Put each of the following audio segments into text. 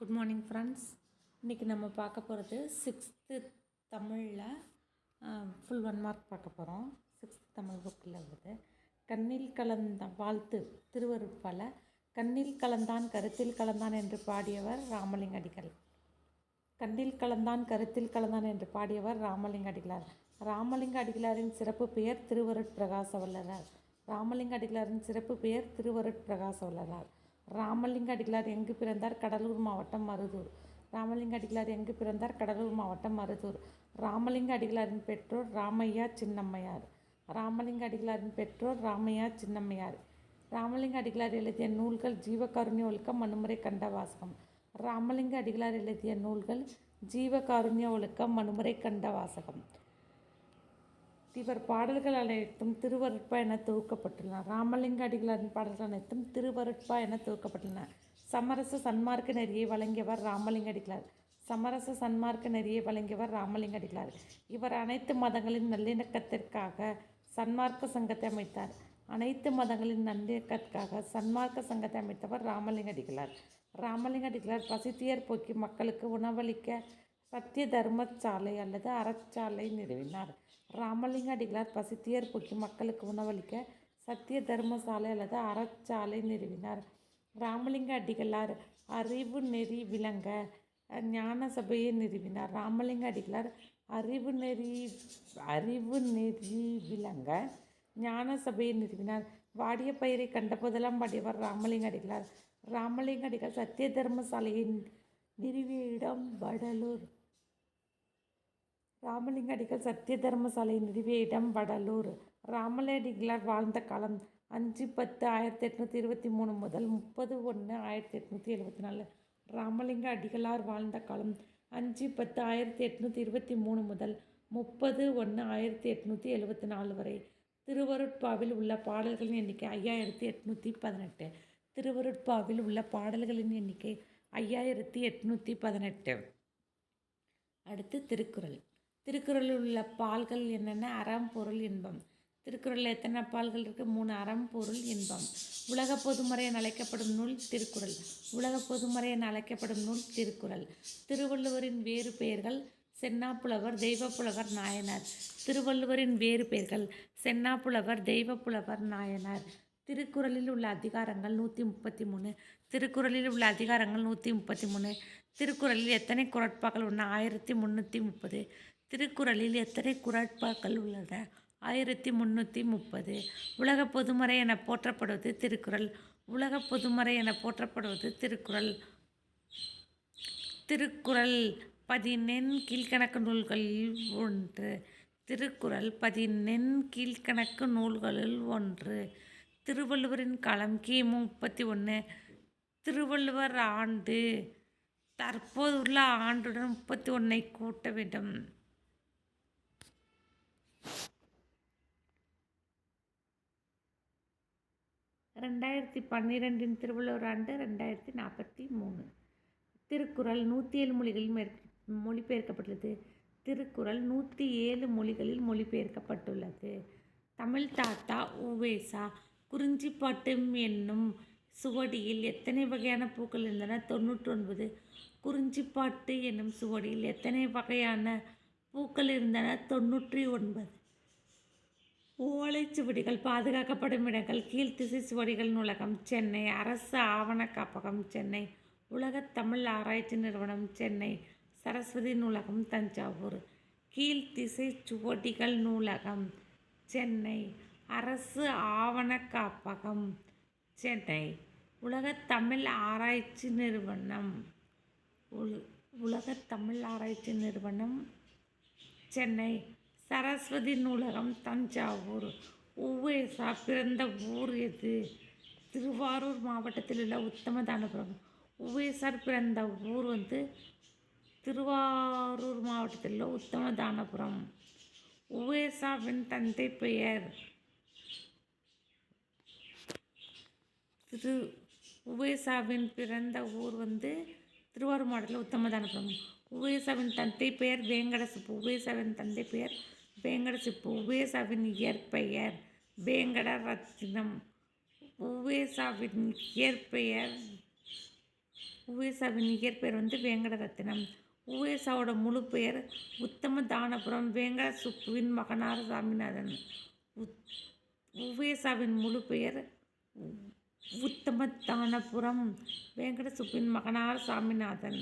Good morning friends. இன்றைக்கி நம்ம பார்க்க போகிறது 6th தமிழில் ஃபுல் 1 மார்க் பார்க்க போகிறோம். 6th தமிழ் புக்கில் உள்ளது. கண்ணில் கலந்த வாழ்த்து திருவருட்பால கண்ணில் கலந்தான் கருத்தில் கலந்தான் என்று பாடியவர் ராமலிங்க அடிகள். கண்ணில் கலந்தான் கருத்தில் கலந்தான் என்று பாடியவர் ராமலிங்க அடிகளார். ராமலிங்க அடிகளாரின் சிறப்பு பெயர் திருவருட்பிரகாச வல்லலார். ராமலிங்க அடிகளாரின் சிறப்பு பெயர் திருவருட்பிரகாச வல்லலார். ராமலிங்க அடிகளார் எங்கு பிறந்தார்? கடலூர் மாவட்டம் மருதூர். ராமலிங்க அடிகளார் எங்கு பிறந்தார்? கடலூர் மாவட்டம் மருதூர். ராமலிங்க அடிகளாரின் பெற்றோர் ராமையா சின்னம்மையார். ராமலிங்க அடிகளாரின் பெற்றோர் ராமையா சின்னம்மையார். ராமலிங்க அடிகளார் எழுதிய நூல்கள் ஜீவகாருண்ய ஒழுக்கம், மனுமுறை கண்ட வாசகம். ராமலிங்க அடிகளார் எழுதிய நூல்கள் ஜீவகாருண்ய ஒழுக்கம், மனுமுறை கண்ட வாசகம். இவர் பாடல்கள் அனைத்தும் திருவருட்பா என தொகுக்கப்பட்டுள்ளன. ராமலிங்க அடிகளாரின் பாடல்கள் அனைத்தும் திருவருட்பா என தொகுக்கப்பட்டுள்ளன. சமரச சன்மார்க்க நெறியை வழங்கியவர் ராமலிங்க அடிகளார். சமரச சன்மார்க்க நெறியை வழங்கியவர் ராமலிங்க அடிகளார். இவர் அனைத்து மதங்களின் நல்லிணக்கத்திற்காக சன்மார்க்க சங்கத்தை அமைத்தார். அனைத்து மதங்களின் நல்லிணக்கத்திற்காக சன்மார்க்க சங்கத்தை அமைத்தவர் ராமலிங்க அடிகளார். ராமலிங்க அடிகளார் பசித்தியர் போக்கி மக்களுக்கு உணவளிக்க சத்திய தர்மசாலை அல்லது அறச்சாலை நிறுவினார். ராமலிங்க அடிகளார் பசித்தியர் போக்கி மக்களுக்கு உணவளிக்க சத்திய தர்மசாலை அல்லது அறச்சாலை நிறுவினார். ராமலிங்க அடிகளார் அறிவு நெறி விளங்க ஞான சபையை நிறுவினார். ராமலிங்க அடிகளார் அறிவு நெறி விளங்க ஞான சபையை நிறுவினார். வாடிய பயிரை கண்டபோதெல்லாம் பாடியவர் ராமலிங்க அடிகளார். ராமலிங்க அடிகளார் சத்திய தர்மசாலையை நிறுவிய இடம் வடலூர். ராமலிங்க அடிகள் சத்திய தர்மசாலை நிறுவிய இடம் வடலூர். ராமலிங்க அடிகளார் வாழ்ந்த காலம் 5/10/1823 முதல் 30/1/1874. ராமலிங்க அடிகளார் வாழ்ந்த காலம் 5/10/1823 முதல் 30/1/1874 வரை. திருவருட்பாவில் உள்ள பாடல்களின் எண்ணிக்கை 5818. திருவருட்பாவில் உள்ள பாடல்களின் எண்ணிக்கை 5818. அடுத்து திருக்குறள். திருக்குறளில் உள்ள பால்கள் என்னென்ன? அறம், பொருள், இன்பம். திருக்குறளில் எத்தனை பால்கள் இருக்குது? 3. அறம், பொருள், இன்பம். உலக பொதுமறை என அழைக்கப்படும் நூல் திருக்குறள். உலக பொதுமறை என அழைக்கப்படும் நூல் திருக்குறள். திருவள்ளுவரின் வேறு பெயர்கள் சென்னாப்புலவர், தெய்வப்புலவர், நாயனார். திருவள்ளுவரின் வேறு பெயர்கள் சென்னாப்புலவர், தெய்வப்புலவர், நாயனார். திருக்குறளில் உள்ள அதிகாரங்கள் 133. திருக்குறளில் உள்ள அதிகாரங்கள் 133. திருக்குறளில் எத்தனை குறட்பாக்கள் உள்ளன? 1330. திருக்குறளில் எத்தனை குறட்பாக்கள் உள்ளன? 1330. உலக பொதுமறை என போற்றப்படுவது திருக்குறள். உலக பொதுமறை என போற்றப்படுவது திருக்குறள். திருக்குறள் 14 கீழ்கணக்கு நூல்களில் ஒன்று. திருக்குறள் 14 கீழ்கணக்கு நூல்களில் ஒன்று. திருவள்ளுவரின் காலம் கிமு 31. திருவள்ளுவர் ஆண்டு தற்போதுள்ள ஆண்டுடன் 31 கூட்ட வேண்டும். 2012 திருவள்ளுவர் ஆண்டு 2043. திருக்குறள் 107 மொழிகளில் மொழிபெயர்க்கப்பட்டுள்ளது. திருக்குறள் 107 மொழிகளில் மொழிபெயர்க்கப்பட்டுள்ளது. தமிழ் தாத்தா உவேசா குறிஞ்சிப்பாட்டு என்னும் சுவடியில் எத்தனை வகையான பூக்கள் இருந்தன? 99. குறிஞ்சிப்பாட்டு என்னும் சுவடியில் எத்தனை வகையான பூக்கள் இருந்தன? 99. ஓலைச்சுவடிகள் பாதுகாக்கப்படும் இடங்கள் கீழ்த்திசை சுவடிகள் நூலகம் சென்னை. அரசு ஆவண காப்பகம் சென்னை. உலகத் தமிழ் ஆராய்ச்சி நிறுவனம் சென்னை. சரஸ்வதி நூலகம் தஞ்சாவூர். கீழ்த்திசை சுவடிகள் நூலகம் சென்னை. அரசு ஆவண காப்பகம் சென்னை. உலகத் தமிழ் ஆராய்ச்சி நிறுவனம் உலகத் தமிழ் ஆராய்ச்சி நிறுவனம் சென்னை. சரஸ்வதி நூலகம் தஞ்சாவூர். உவேசா பிறந்த ஊர் எது? திருவாரூர் மாவட்டத்தில் உள்ள உத்தமதானபுரம். உவேசார் பிறந்த ஊர் திருவாரூர் மாவட்டத்தில் உள்ள உத்தமதானபுரம். உவேசாவின் தந்தை பெயர் உவேசாவின் பிறந்த ஊர் திருவாரூர் மாவட்டத்தில் உத்தமதானபுரம். உவேசாவின் தந்தை பெயர் வேங்கடசிப்பு. உவேசாவின் தந்தை பெயர் வேங்கடசிப்பு. உவேசாவின் இயற்பெயர் வேங்கடரத்தினம். உவேசாவின் இயற்பெயர் உவேசாவின் இயற்பெயர் வேங்கடரத்தினம். உவேசாவோட முழு பெயர் உத்தம தானபுரம் வேங்கட சுப்புவின் மகனார் சாமிநாதன். உவேசாவின் முழு பெயர் உத்தம தானபுரம் வேங்கட சுப்புவின் மகனார் சாமிநாதன்.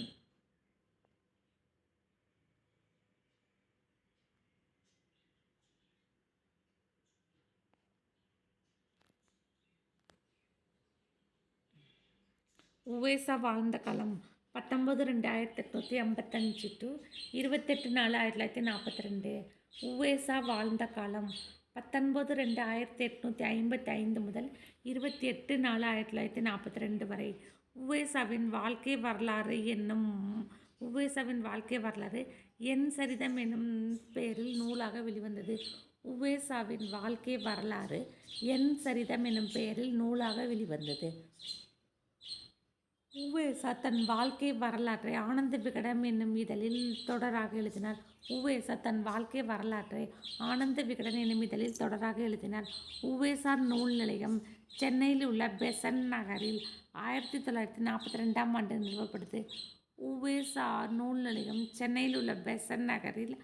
உவேசா வாழ்ந்த காலம் 19/2/1855 டு 28/4/1942. உவேசா வாழ்ந்த காலம் 19/2/1855 முதல் 28/4/1942 வரை. உவேசாவின் வாழ்க்கை வரலாறு என் சரிதம் என்னும் பெயரில் நூலாக வெளிவந்தது. உவேசாவின் வாழ்க்கை வரலாறு என் சரிதம் என்னும் பெயரில் நூலாக வெளிவந்தது. உவேசா தன் வாழ்க்கை வரலாற்றை ஆனந்த விகடன் என்னும் இதழில் தொடராக எழுதினார். உவேசா தன் வாழ்க்கை வரலாற்றை ஆனந்த விகடன் என்னும் இதழில் தொடராக எழுதினார். உவேசா நூல் நிலையம் சென்னையில் உள்ள பெசன்ட் நகரில் 1942ஆம் ஆண்டு நிறுவப்பட்டது. உவேசா நூல் நிலையம் சென்னையில் உள்ள பெசன்ட் நகரில்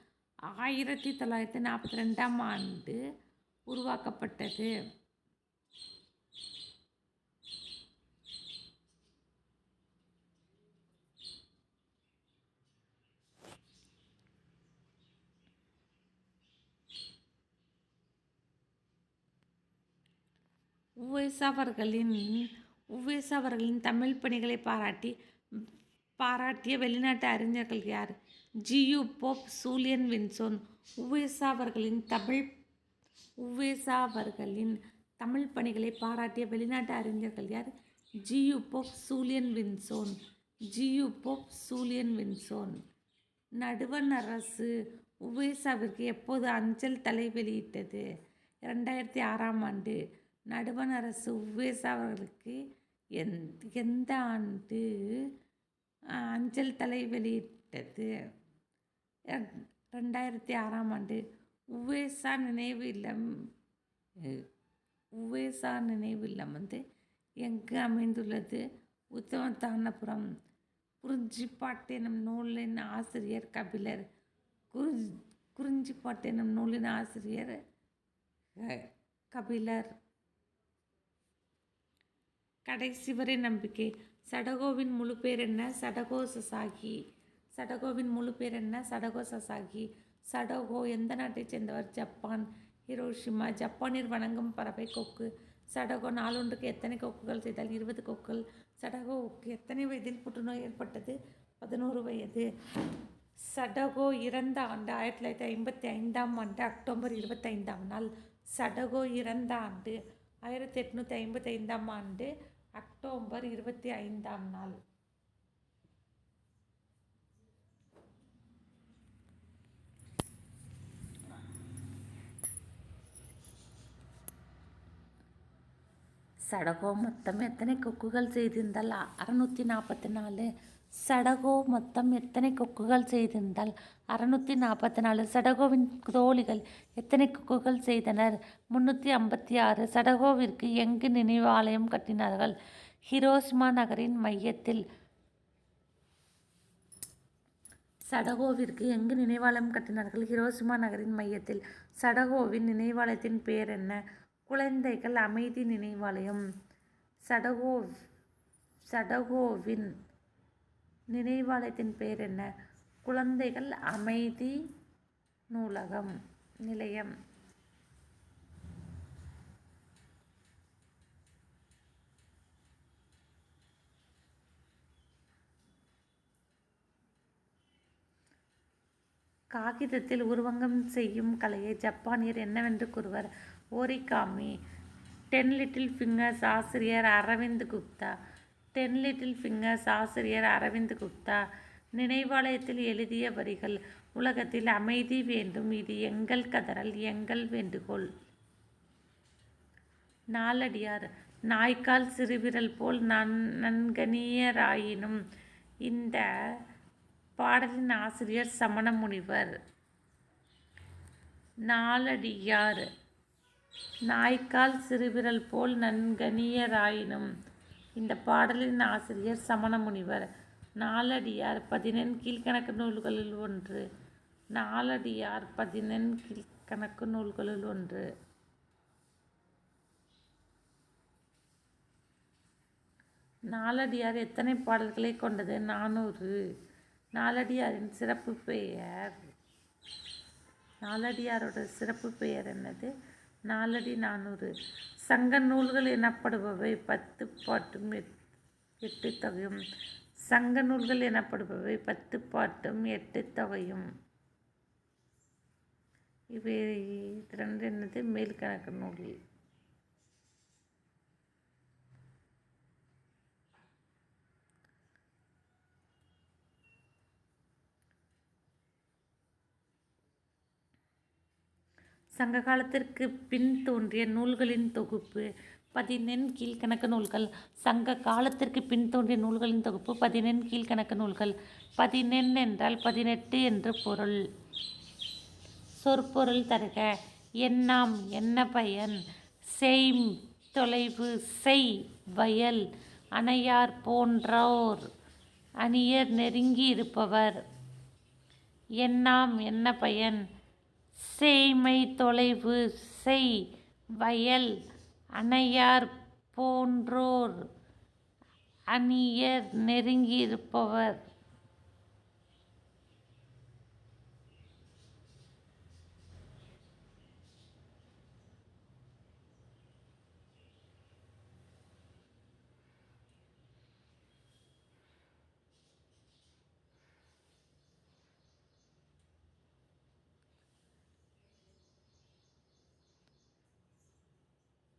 1942ஆம் ஆண்டு உருவாக்கப்பட்டது. உவேசா அவர்களின் தமிழ் பணிகளை பாராட்டிய வெளிநாட்டு அறிஞர்கள் யார்? G U. Pope, Julian Vincent. Uvesa அவர்களின் தமிழ் பணிகளை பாராட்டிய வெளிநாட்டு அறிஞர்கள் யார்? ஜி.யு. Pope, Julian Vincent. நடுவண் அரசு உவேசாவிற்கு எப்போது அஞ்சல் தலை வெளியிட்டது? 2006ஆம் ஆண்டு. நடுவண் அரசு உவேசா அவர்களுக்கு எந்த ஆண்டு அஞ்சல் தலை வெளியிட்டது? 2006ஆம் ஆண்டு. உவேசா நினைவு இல்லம் எங்கு அமைந்துள்ளது? உத்தமதானபுரம். குறிஞ்சிப்பாட்டு எனும் நூலின் ஆசிரியர் கபிலர். குறிஞ்சிப்பாட்டு எனும் நூலின் ஆசிரியர் கபிலர். கடைசி வரை நம்பிக்கை. சடகோவின் முழு பேர் என்ன? சடகோ சசாகி. சடகோ எந்த நாட்டைச் சேர்ந்தவர்? ஜப்பான். ஹிரோஷிமா. ஜப்பானில் வணங்கும் பறவை கொக்கு. சடகோ நாளொன்றுக்கு எத்தனை கொக்குகள் செய்தால்? 20 கொக்குகள். சடகோவுக்கு எத்தனை வயதில் புற்றுநோய் ஏற்பட்டது? 11 வயது. சடகோ இறந்த ஆண்டு 1955ஆம் ஆண்டு அக்டோபர் 25ஆம் நாள். சடகோ இறந்த ஆண்டு 1855ஆம் ஆண்டு அக்டோபர் 25ஆம் நாள். சடகோ மொத்தம் எத்தனை கொக்குகள் செய்திருந்தால்? 644. சடகோ மொத்தம் எத்தனை கொக்குகள் செய்திருந்தால்? 644. சடகோவின் தோழிகள் எத்தனை கொக்குகள் செய்தனர்? 356. சடகோவிற்கு எங்கு நினைவாலயம் கட்டினார்கள்? ஹிரோஷிமா நகரின் மையத்தில். சடகோவிற்கு எங்கு நினைவாலயம் கட்டினார்கள்? ஹிரோஷிமா நகரின் மையத்தில். சடகோவின் நினைவாலயத்தின் பெயர் என்ன? குழந்தைகள் அமைதி நினைவாலயம். சடகோவின் நினைவாலயத்தின் பெயர் என்ன? குழந்தைகள் அமைதி நிலையம். காகிதத்தில் உருவங்கம் செய்யும் கலையை ஜப்பானியர் என்னவென்று கூறுவர்? ஓரிகாமி. 10 லிட்டில் ஃபிங்கர்ஸ் ஆசிரியர் அரவிந்த் குப்தா. நினைவாலயத்தில் எழுதிய வரிகள். உலகத்தில் அமைதி வேண்டும், இது எங்கள் கதறல், எங்கள் வேண்டுகோள். நாலடியார். நாய்க்கால் சிறுவிரல் போல் நன்கணியராயினும். இந்த பாடலின் ஆசிரியர் சமண முனிவர். நாலடியார். நாய்க்கால் சிறுவிரல் போல் நன்கணியராயினும். இந்த பாடலின் ஆசிரியர் சமண முனிவர். நாலடியார் 14 கீழ்க்கணக்கு நூல்களுள் ஒன்று. நாலடியார் 14 கீழ்க்கணக்கு நூல்களுள் ஒன்று. நாலடியார் எத்தனை பாடல்களை கொண்டது? 400. நாலடியாரின் சிறப்பு பெயர். நாலடியாரோட சிறப்பு பெயர் என்னது? நாலடி 400. சங்க நூல்கள் எனப்படுபவை 10 பாட்டும் 8 தொகையும். சங்க நூல்கள் எனப்படுபவை 10 பாட்டும் 8 தொகையும். இவை இரண்டு என்னது? மேல்கணக்கு நூல். சங்க காலத்திற்கு பின் தோன்றிய நூல்களின் தொகுப்பு 14 கீழ்க்கணக்கு நூல்கள். சங்க காலத்திற்கு பின் தோன்றிய நூல்களின் தொகுப்பு 14 கீழ்க்கணக்கு நூல்கள். 14 என்றால் 18 என்று பொருள். சொற்பொருள் தருக. என்னாம் என்ன பயன்? செய் தொலைவு செய் வயல் அணையார் போன்றோர் அணியர் நெருங்கி இருப்பவர். என்னாம் என்ன பயன்? சேய்மை தொலைவு செய் வயல் அணையார் போன்றோர் அணியர் நெருங்கி இருப்பவர்.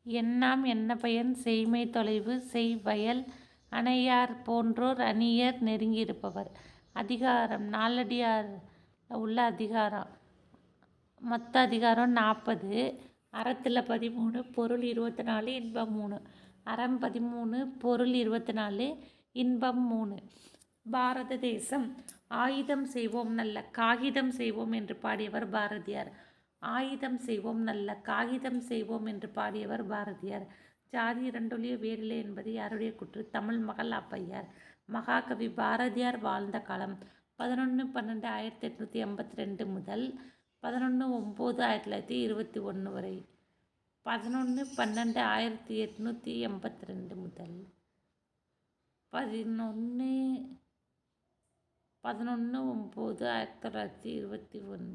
என்னாம் என்ன பயன்? சேய்மை தொலைவு செய் வயல் அணையார் போன்றோர் அணியர் நெருங்கியிருப்பவர். அதிகாரம். நாலடியார் உள்ள அதிகாரம். மொத்த அதிகாரம் 40. அறத்தில் 13, பொருள் 24, இன்பம் 3. அறம் 13, பொருள் 24, இன்பம் 3. பாரத தேசம். ஆயுதம் செய்வோம் நல்ல காகிதம் செய்வோம் என்று பாடியவர் பாரதியார். ஆயுதம் செய்வோம் நல்ல காகிதம் செய்வோம் என்று பாடியவர் பாரதியார். ஜாதி இரண்டொழிய வேறில்லை என்பது யாருடைய கூற்று? தமிழ் மகள் ஔவையார். மகாகவி பாரதியார் வாழ்ந்த காலம் 11/12/1882 முதல் 11/9/1921 வரை. 11/12/1882 முதல் 11/9/1921.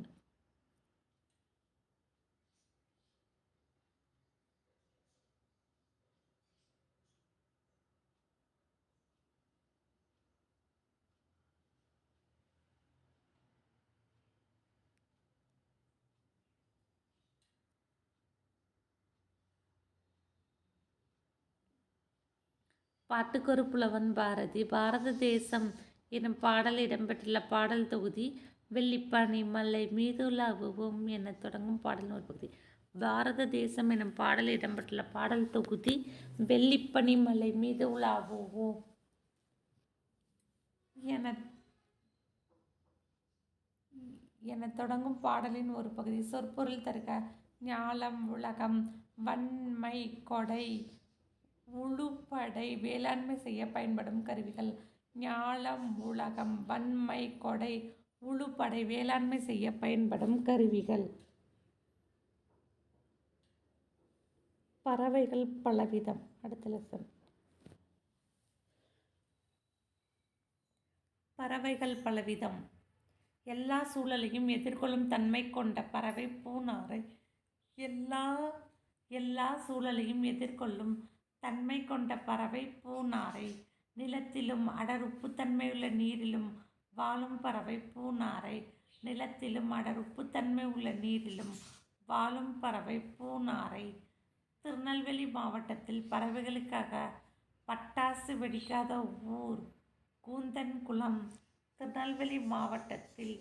பாட்டுக்கொரு புலவன் பாரதி. பாரத தேசம் எனும் பாடல் இடம்பெற்றுள்ள பாடல் தொகுதி வெள்ளிப்பனி மலை மீதுலாவுவோம் என தொடங்கும் பாடலின் ஒரு பகுதி. பாரத தேசம் எனும் பாடல் இடம்பெற்றுள்ள பாடல் தொகுதி வெள்ளிப்பனி மலை மீது உலாவுவோம் என தொடங்கும் பாடலின் ஒரு பகுதி. சொற்பொருள் தருக. ஞாலம் உலகம் வன்மை கொடை உழுப்படை வேளாண்மை செய்ய பயன்படும் கருவிகள். ஞாலம் உலகம் வன்மை கொடை உழுப்படை வேளாண்மை செய்ய பயன்படும் கருவிகள். பறவைகள் பலவிதம். அடுத்த லெசன். பறவைகள் பலவிதம். எல்லா சூழலையும் எதிர்கொள்ளும் தன்மை கொண்ட பறவை பூநாரை. எல்லா சூழலையும் எதிர்கொள்ளும் தன்மை கொண்ட பறவை பூநாரை. நிலத்திலும் அடர் உப்புத்தன்மையுள்ள நீரிலும் வாழும் பறவை பூநாரை. நிலத்திலும் அடர் உப்புத்தன்மை உள்ள நீரிலும் வாழும் பறவை பூநாரை. திருநெல்வேலி மாவட்டத்தில் பறவைகளுக்காக பட்டாசு வெடிக்காத ஊர் கூந்தன்குளம். திருநெல்வேலி மாவட்டத்தில்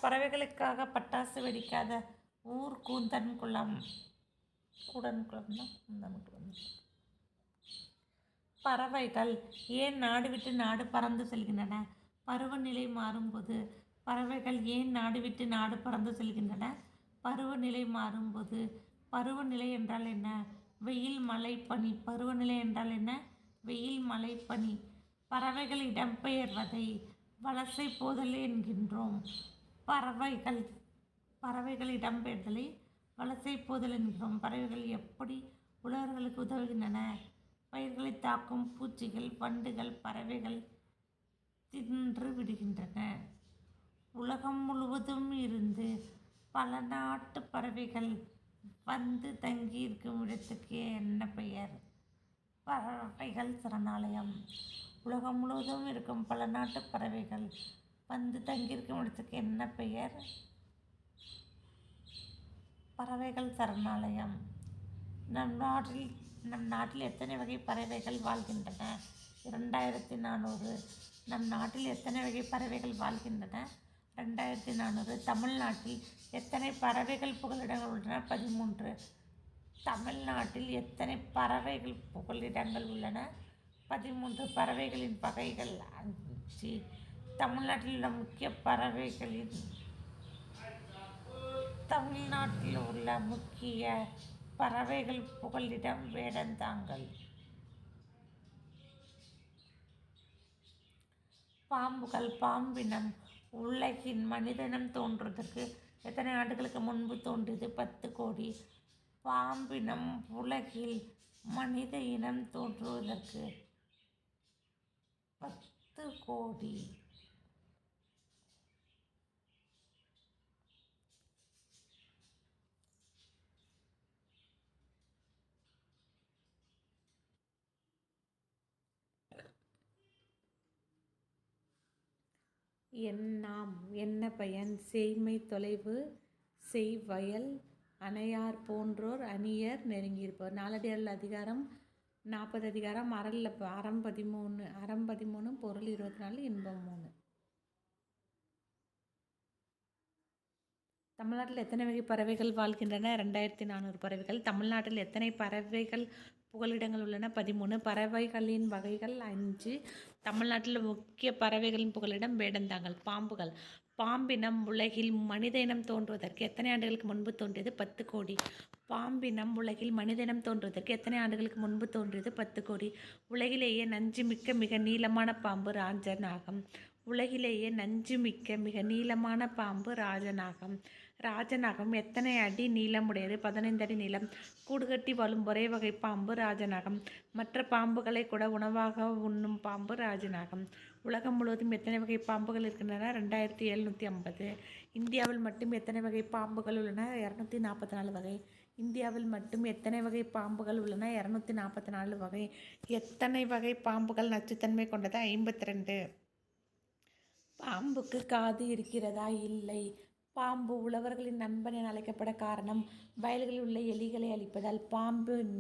பறவைகளுக்காக பட்டாசு வெடிக்காத ஊர் கூந்தன்குளம். பறவைகள் ஏன் நாடு விட்டு நாடு பறந்து செல்கின்றன? பருவநிலை மாறும்போது. பறவைகள் ஏன் நாடு விட்டு நாடு பறந்து செல்கின்றன? பருவநிலை மாறும்போது. பருவநிலை என்றால் என்ன? வெயில் மழை பனி. பருவநிலை என்றால் என்ன? வெயில், மழை, பனி. பறவைகள் இடம்பெயர்வதை வலசை போதல் என்கின்றோம். பறவைகள் இடம்பெயர்தலை வலசை போதல் என்கிறோம். பறவைகள் எப்படி உழவர்களுக்கு உதவுகின்றன? பயிர்களை தாக்கும் பூச்சிகள், வண்டுகள் பறவைகள் தின்று விடுகின்றன. உலகம் முழுவதும் இருந்து பல நாட்டு பறவைகள் வந்து தங்கியிருக்கும் இடத்துக்கு என்ன பெயர்? பறவைகள் சரணாலயம். உலகம் முழுவதும் இருக்கும் பல நாட்டு பறவைகள் வந்து தங்கியிருக்கும் இடத்துக்கு என்ன பெயர்? பறவைகள் சரணாலயம். நம் நாட்டில் எத்தனை வகை பறவைகள் வாழ்கின்றன? 2400. நம் நாட்டில் எத்தனை வகை பறவைகள் வாழ்கின்றன? 2400. தமிழ்நாட்டில் எத்தனை பறவைகள் புகலிடங்கள் உள்ளன? 13. தமிழ்நாட்டில் எத்தனை பறவைகள் புகலிடங்கள் உள்ளன? 13. பறவைகளின் வகைகள் 5. தமிழ்நாட்டில் உள்ள முக்கிய பறவைகள் புகலிடம் வேடந்தாங்கல். பாம்புகள். பாம்பினம் உலகில் மனிதனம் தோன்றுவதற்கு எத்தனை ஆண்டுகளுக்கு முன்பு தோன்றியது? 10 கோடி. பாம்பினம் உலகில் மனித இனம் தோன்றுவதற்கு 10 கோடி. என்னாம் என்ன பயன்? செய்மை தொலைவு செய்வயல் அணையார் போன்றோர் அணியர் நெருங்கியிருப்பவர். நாலடியார் அதிகாரம் 40. அதிகாரம் அறம் 13 பொருள் 24 இன்பம் 3. தமிழ்நாட்டில் எத்தனை வகை பறவைகள் வாழ்கின்றன? 2400 பறவைகள். தமிழ்நாட்டில் எத்தனை பறவைகள் புகலிடங்கள் உள்ளன? 13. பறவைகளின் வகைகள் 5. தமிழ்நாட்டில் முக்கிய பறவைகளின் புகலிடம் வேடந்தாங்கல். பாம்புகள். பாம்பினம் உலகில் மனித இனம் தோன்றுவதற்கு எத்தனை ஆண்டுகளுக்கு முன்பு தோன்றியது? 10 கோடி. பாம்பினம் உலகில் மனித இனம் தோன்றுவதற்கு எத்தனை ஆண்டுகளுக்கு முன்பு தோன்றியது? 10 கோடி. உலகிலேயே நஞ்சு மிக்க மிக நீளமான பாம்பு ராஜநாகம். உலகிலேயே நஞ்சு மிக்க மிக நீளமான பாம்பு ராஜநாகம். ராஜநாகம் எத்தனை அடி நீளமுடையது? 15 அடி நீளம். கூடுகட்டி வாழும் ஒரே வகை பாம்பு ராஜநாகம். மற்ற பாம்புகளை கூட உணவாக உண்ணும் பாம்பு ராஜநாகம். உலகம் முழுவதும் எத்தனை வகை பாம்புகள் இருக்கின்றன? 2750. இந்தியாவில் மட்டும் எத்தனை வகை பாம்புகள் உள்ளன? 244 வகை. இந்தியாவில் மட்டும் எத்தனை வகை பாம்புகள் உள்ளன? 244 வகை. எத்தனை வகை பாம்புகள் நச்சுத்தன்மை கொண்டது? 52. பாம்புக்கு காது இருக்கிறதா? இல்லை. பாம்பு உழவர்களின் நண்பன் என அழைக்கப்பட காரணம் வயல்களில் உள்ள எலிகளை அழிப்பதால். பாம்பின்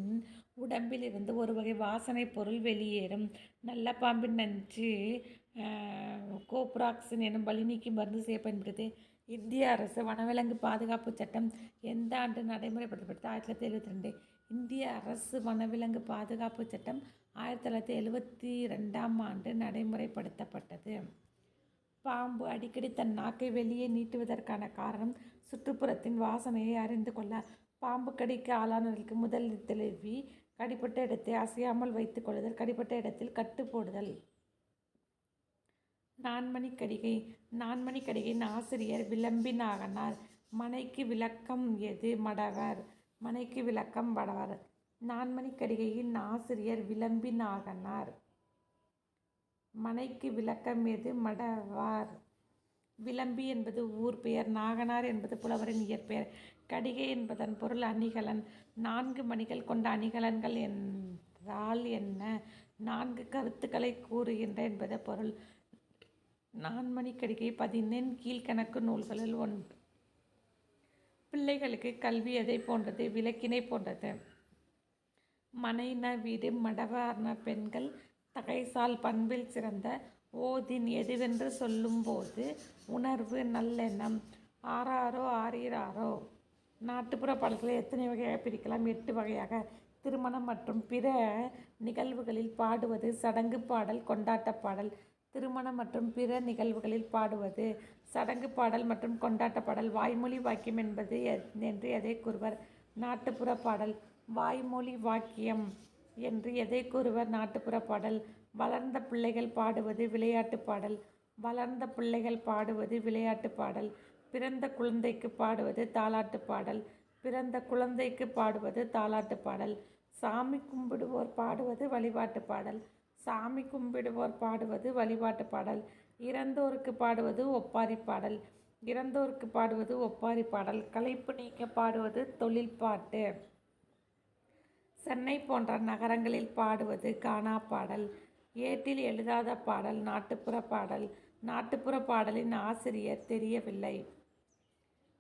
உடம்பில் இருந்து ஒரு வகை வாசனை பொருள் வெளியேறும். நல்ல பாம்பின் நஞ்சு கோப்ராக்சின் எனும் வலி நீக்கி மருந்து செய்ய பயன்படுது. இந்திய அரசு வனவிலங்கு பாதுகாப்பு சட்டம் எந்த ஆண்டு நடைமுறைப்படுத்தப்பட்டது? 1972. இந்திய அரசு வனவிலங்கு பாதுகாப்பு சட்டம் 1972 ஆண்டு நடைமுறைப்படுத்தப்பட்டது. பாம்பு அடிக்கடி தன் நாக்கை வெளியே நீட்டுவதற்கான காரணம் சுற்றுப்புறத்தின் வாசனையை அறிந்து கொள்ள. பாம்பு கடிக்கு ஆளானவர்களுக்கு முதல் தெளிவி கடிப்பட்ட இடத்தை அசையாமல் வைத்துக் கொள்ளுதல், கடிப்பட்ட இடத்தில் கட்டு போடுதல். நான்மணி கடிகையின் ஆசிரியர் விளம்பி நாகனார். மனைக்கு விளக்கம் எது? மடவர். மனைக்கு விளக்கம் மடவர். நான்மணி கடிகையின் ஆசிரியர் விளம்பி நாகனார். மனைக்கு விளக்கம் எது? மடவார். விளம்பி என்பது ஊர் பெயர். நாகனார் என்பது புலவரின் இயற்பெயர். கடிகை என்பதன் பொருள் அணிகலன். 4 மணிகள் கொண்ட அணிகலன்கள் என்றால் என்ன? 4 கருத்துக்களை கூறுகின்ற என்பது பொருள். நான்மணி கடிகை 14 கீழ்கணக்கு நூல்களில் ஒன்று. பிள்ளைகளுக்கு கல்வி எதை போன்றது? விளக்கினை போன்றது. மனைன வீடு, மடவார்ன பெண்கள், தகைசால் பண்பில் சிறந்த, ஓதின் எதுவென்று சொல்லும்போது உணர்வு நல்லெண்ணம். ஆறாரோ ஆறீராரோ. நாட்டுப்புற பாடல்களை எத்தனை வகையாக பிரிக்கலாம்? 8 வகையாக. திருமணம் மற்றும் பிற நிகழ்வுகளில் பாடுவது சடங்கு பாடல், கொண்டாட்ட பாடல். திருமணம் மற்றும் பிற நிகழ்வுகளில் பாடுவது சடங்கு பாடல் மற்றும் கொண்டாட்ட பாடல். வாய்மொழி வாக்கியம் என்பது என்று எதை கூறுவர்? நாட்டுப்புற பாடல். வாய்மொழி வாக்கியம் என்று எதை கூறுவர்? நாட்டுப்புற பாடல். வளர்ந்த பிள்ளைகள் பாடுவது விளையாட்டு பாடல். வளர்ந்த பிள்ளைகள் பாடுவது விளையாட்டு பாடல். பிறந்த குழந்தைக்கு பாடுவது தாலாட்டு பாடல். பிறந்த குழந்தைக்கு பாடுவது தாலாட்டு பாடல். சாமி கும்பிடுவோர் பாடுவது வழிபாட்டு பாடல். சாமி கும்பிடுவோர் பாடுவது வழிபாட்டு பாடல். இறந்தோருக்கு பாடுவது ஒப்பாரி பாடல். இறந்தோருக்கு பாடுவது ஒப்பாரி பாடல். களைப்பு நீக்க பாடுவது தொழில் பாட்டு. சென்னை போன்ற நகரங்களில் பாடுவது கானா பாடல். ஏட்டில் எழுதாத பாடல் நாட்டுப்புற பாடல். நாட்டுப்புற பாடலின் ஆசிரியர் தெரியவில்லை.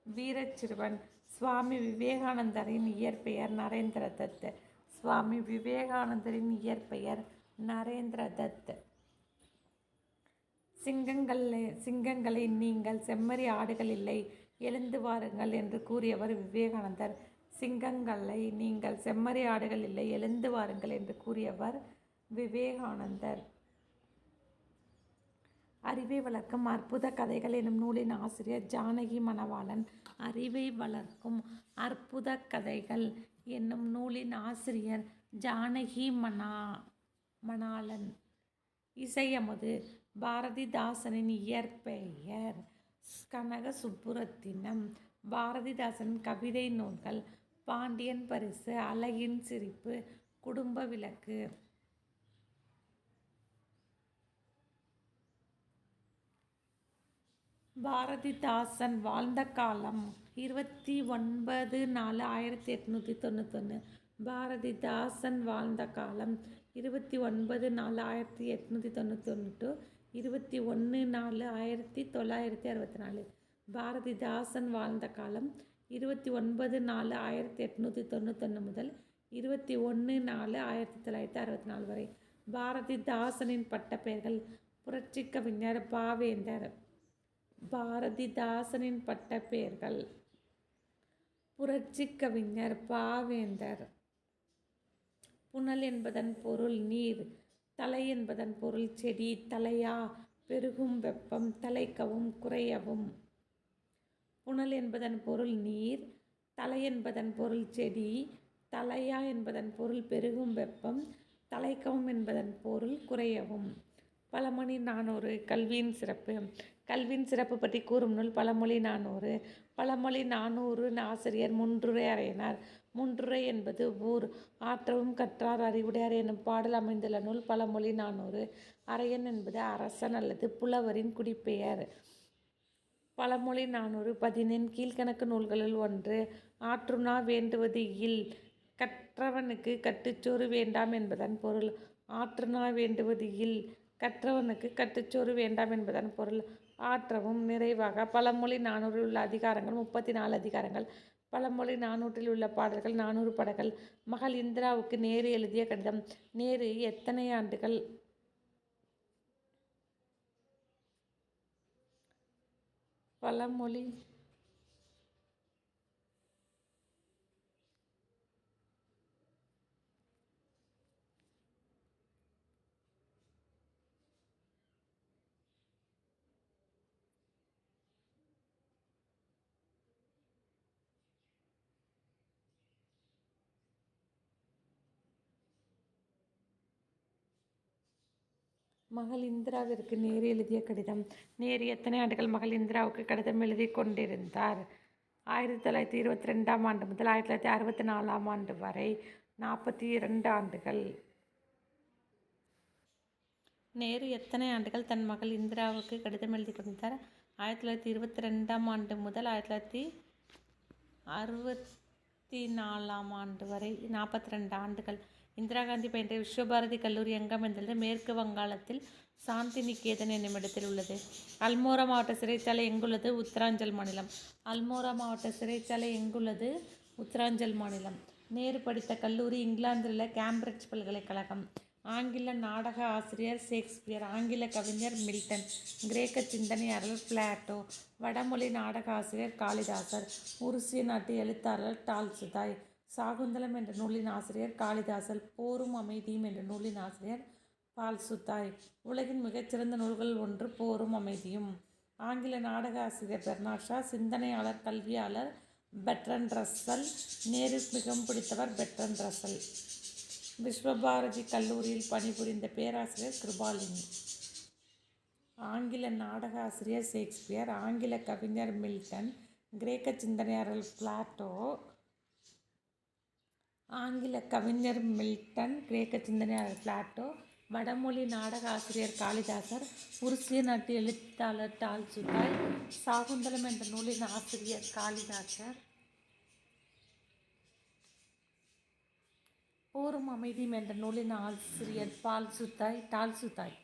வீரச்சிறுவன். சுவாமி விவேகானந்தரின் இயற்பெயர் நரேந்திர தத். சுவாமி விவேகானந்தரின் இயற்பெயர் நரேந்திர தத். சிங்கங்களை நீங்கள் செம்மறி ஆடுகள் இல்லை, எழுந்து வாருங்கள் என்று கூறியவர் விவேகானந்தர். சிங்கங்களை நீங்கள் செம்மறி ஆடுகள் இல்லை, எழுந்து வாருங்கள் என்று கூறியவர் விவேகானந்தர். அறிவை வளர்க்கும் அற்புத கதைகள் எனும் நூலின் ஆசிரியர் ஜானகி மணவாளன். அறிவை வளர்க்கும் அற்புத கதைகள் என்னும் நூலின் ஆசிரியர் ஜானகி மணாளன். இசையமுது. பாரதிதாசனின் இயற்பெயர் கனக சுப்புரத்தினம். பாரதிதாசனின் கவிதை நூல்கள் பாண்டியன் பரிசு, அழகின் சிரிப்பு, குடும்ப விளக்கு. பாரதிதாசன் வாழ்ந்த காலம் 29/4/1891. பாரதிதாசன் வாழ்ந்த காலம் 29/4/1891 to 21/4/1964. பாரதிதாசன் வாழ்ந்த காலம் 29/4/1891 முதல் 21/4/1964 வரை. பாரதிதாசனின் பட்டப்பெயர்கள். புரட்சிக் கவிஞர் பாவேந்தர். பாரதிதாசனின் பட்டப்பெயர்கள். புரட்சிக் கவிஞர் பாவேந்தர். புனல் என்பதன் பொருள் நீர். தலை என்பதன் பொருள் செடி. தலையா பெருகும் வெப்பம் தலைக்கவும் குறையவும். புனல் என்பதன் பொருள் நீர். தலை என்பதன் பொருள் செடி. தலையா என்பதன் பொருள் பெருகும் வெப்பம் தலைக்கவும் என்பதன் பொருள் குறையவும். பழமொழி 400. கல்வியின் சிறப்பு. கல்வியின் சிறப்பு பற்றி கூறும் நூல் பழமொழி 400. பழமொழி 400 ஆசிரியர் முன்றுரை அறையனார். முன்றுரை என்பது ஊர் ஆற்றவும் கற்றார் அறிவுடையார் எனும் பாடல் அமைந்துள்ள நூல் பழமொழி 400. அறையன் என்பது அரசன் அல்லது புலவரின் குடிப்பெயர். பழமொழி 400 பதினெண் கீழ்கணக்கு நூல்களுள் ஒன்று. ஆற்றுணா வேண்டுவது இல். கற்றவனுக்கு கட்டுச்சோறு வேண்டாம் என்பதன் பொருள். ஆற்றுணா வேண்டுவது இல். கற்றவனுக்கு கட்டுச்சோறு வேண்டாம் என்பதன் பொருள். ஆற்றவும் நிறைவாக. பழமொழி 400 உள்ள அதிகாரங்கள் 34 அதிகாரங்கள். பழமொழி 400 உள்ள பாடல்கள் 400 பாடல்கள். மகள் இந்திராவுக்கு நேரு எழுதிய கடிதம். நேரு எத்தனை ஆண்டுகள்? பழமொழி மகள் இந்திராவிற்கு நேரு எழுதிய கடிதம். நேரு எத்தனை ஆண்டுகள் மகள் இந்திராவுக்கு கடிதம் எழுதி கொண்டிருந்தார்? 1922 ஆண்டு முதல் 1964 ஆண்டு வரை 42 ஆண்டுகள். நேரு எத்தனை ஆண்டுகள் தன் மகள் இந்திராவுக்கு கடிதம் எழுதி கொண்டிருந்தார்? 1922 ஆண்டு முதல் 1964 ஆண்டு வரை 42 ஆண்டுகள். இந்திரா காந்தி பயின்ற விஸ்வபாரதி கல்லூரி எங்கு அமைந்துள்ளது? மேற்கு வங்காளத்தில் சாந்தி நிகேதன் என்னும் இடத்தில் உள்ளது. அல்மோரா மாவட்ட சிறைச்சாலை எங்குள்ளது? உத்தராஞ்சல் மாநிலம். அல்மோரா மாவட்ட சிறைச்சாலை எங்குள்ளது? உத்தராஞ்சல் மாநிலம். நேரு படித்த கல்லூரி இங்கிலாந்தில் உள்ள கேம்பிரிட்ஜ் பல்கலைக்கழகம். ஆங்கில நாடக ஆசிரியர் ஷேக்ஸ்பியர். ஆங்கில கவிஞர் மில்டன். கிரேக்க சிந்தனையாளர் பிளாட்டோ. வடமொழி நாடக ஆசிரியர் காளிதாசர். உருசிய நாட்டு எழுத்தாளர் டால்ஸ்டாய். சாகுந்தலம் என்ற நூலின் ஆசிரியர் காளிதாசர். போரும் அமைதியும் என்ற நூலின் ஆசிரியர் டால்ஸ்டாய். உலகின் மிகச்சிறந்த நூல்கள் ஒன்று போரும் அமைதியும். ஆங்கில நாடக ஆசிரியர் பெர்னாட் ஷா. சிந்தனையாளர் கல்வியாளர் பெர்ட்ரண்ட் ரஸ்சல். நேரு மிகவும் பிடித்தவர் பெர்ட்ரண்ட் ரஸ்சல். விஸ்வபாரதி கல்லூரியில் பணிபுரிந்த பேராசிரியர் கிருபாலினி. ஆங்கில நாடக ஆசிரியர் ஷேக்ஸ்பியர். ஆங்கில கவிஞர் மில்டன். கிரேக்க சிந்தனையாளர் பிளாட்டோ. ஆங்கில கவிஞர் மில்டன், கிரேக்க சிந்தனையாளர் பிளாட்டோ, வடமொழி நாடக ஆசிரியர் காளிதாசர், உருசிய நாட்டு எழுத்தாளர் டால்ஸ்டாய், சாகுந்தலம் என்ற நூலின் ஆசிரியர் காளிதாசர், போரும் அமைதியும் என்ற நூலின் ஆசிரியர் டால்ஸ்டாய்.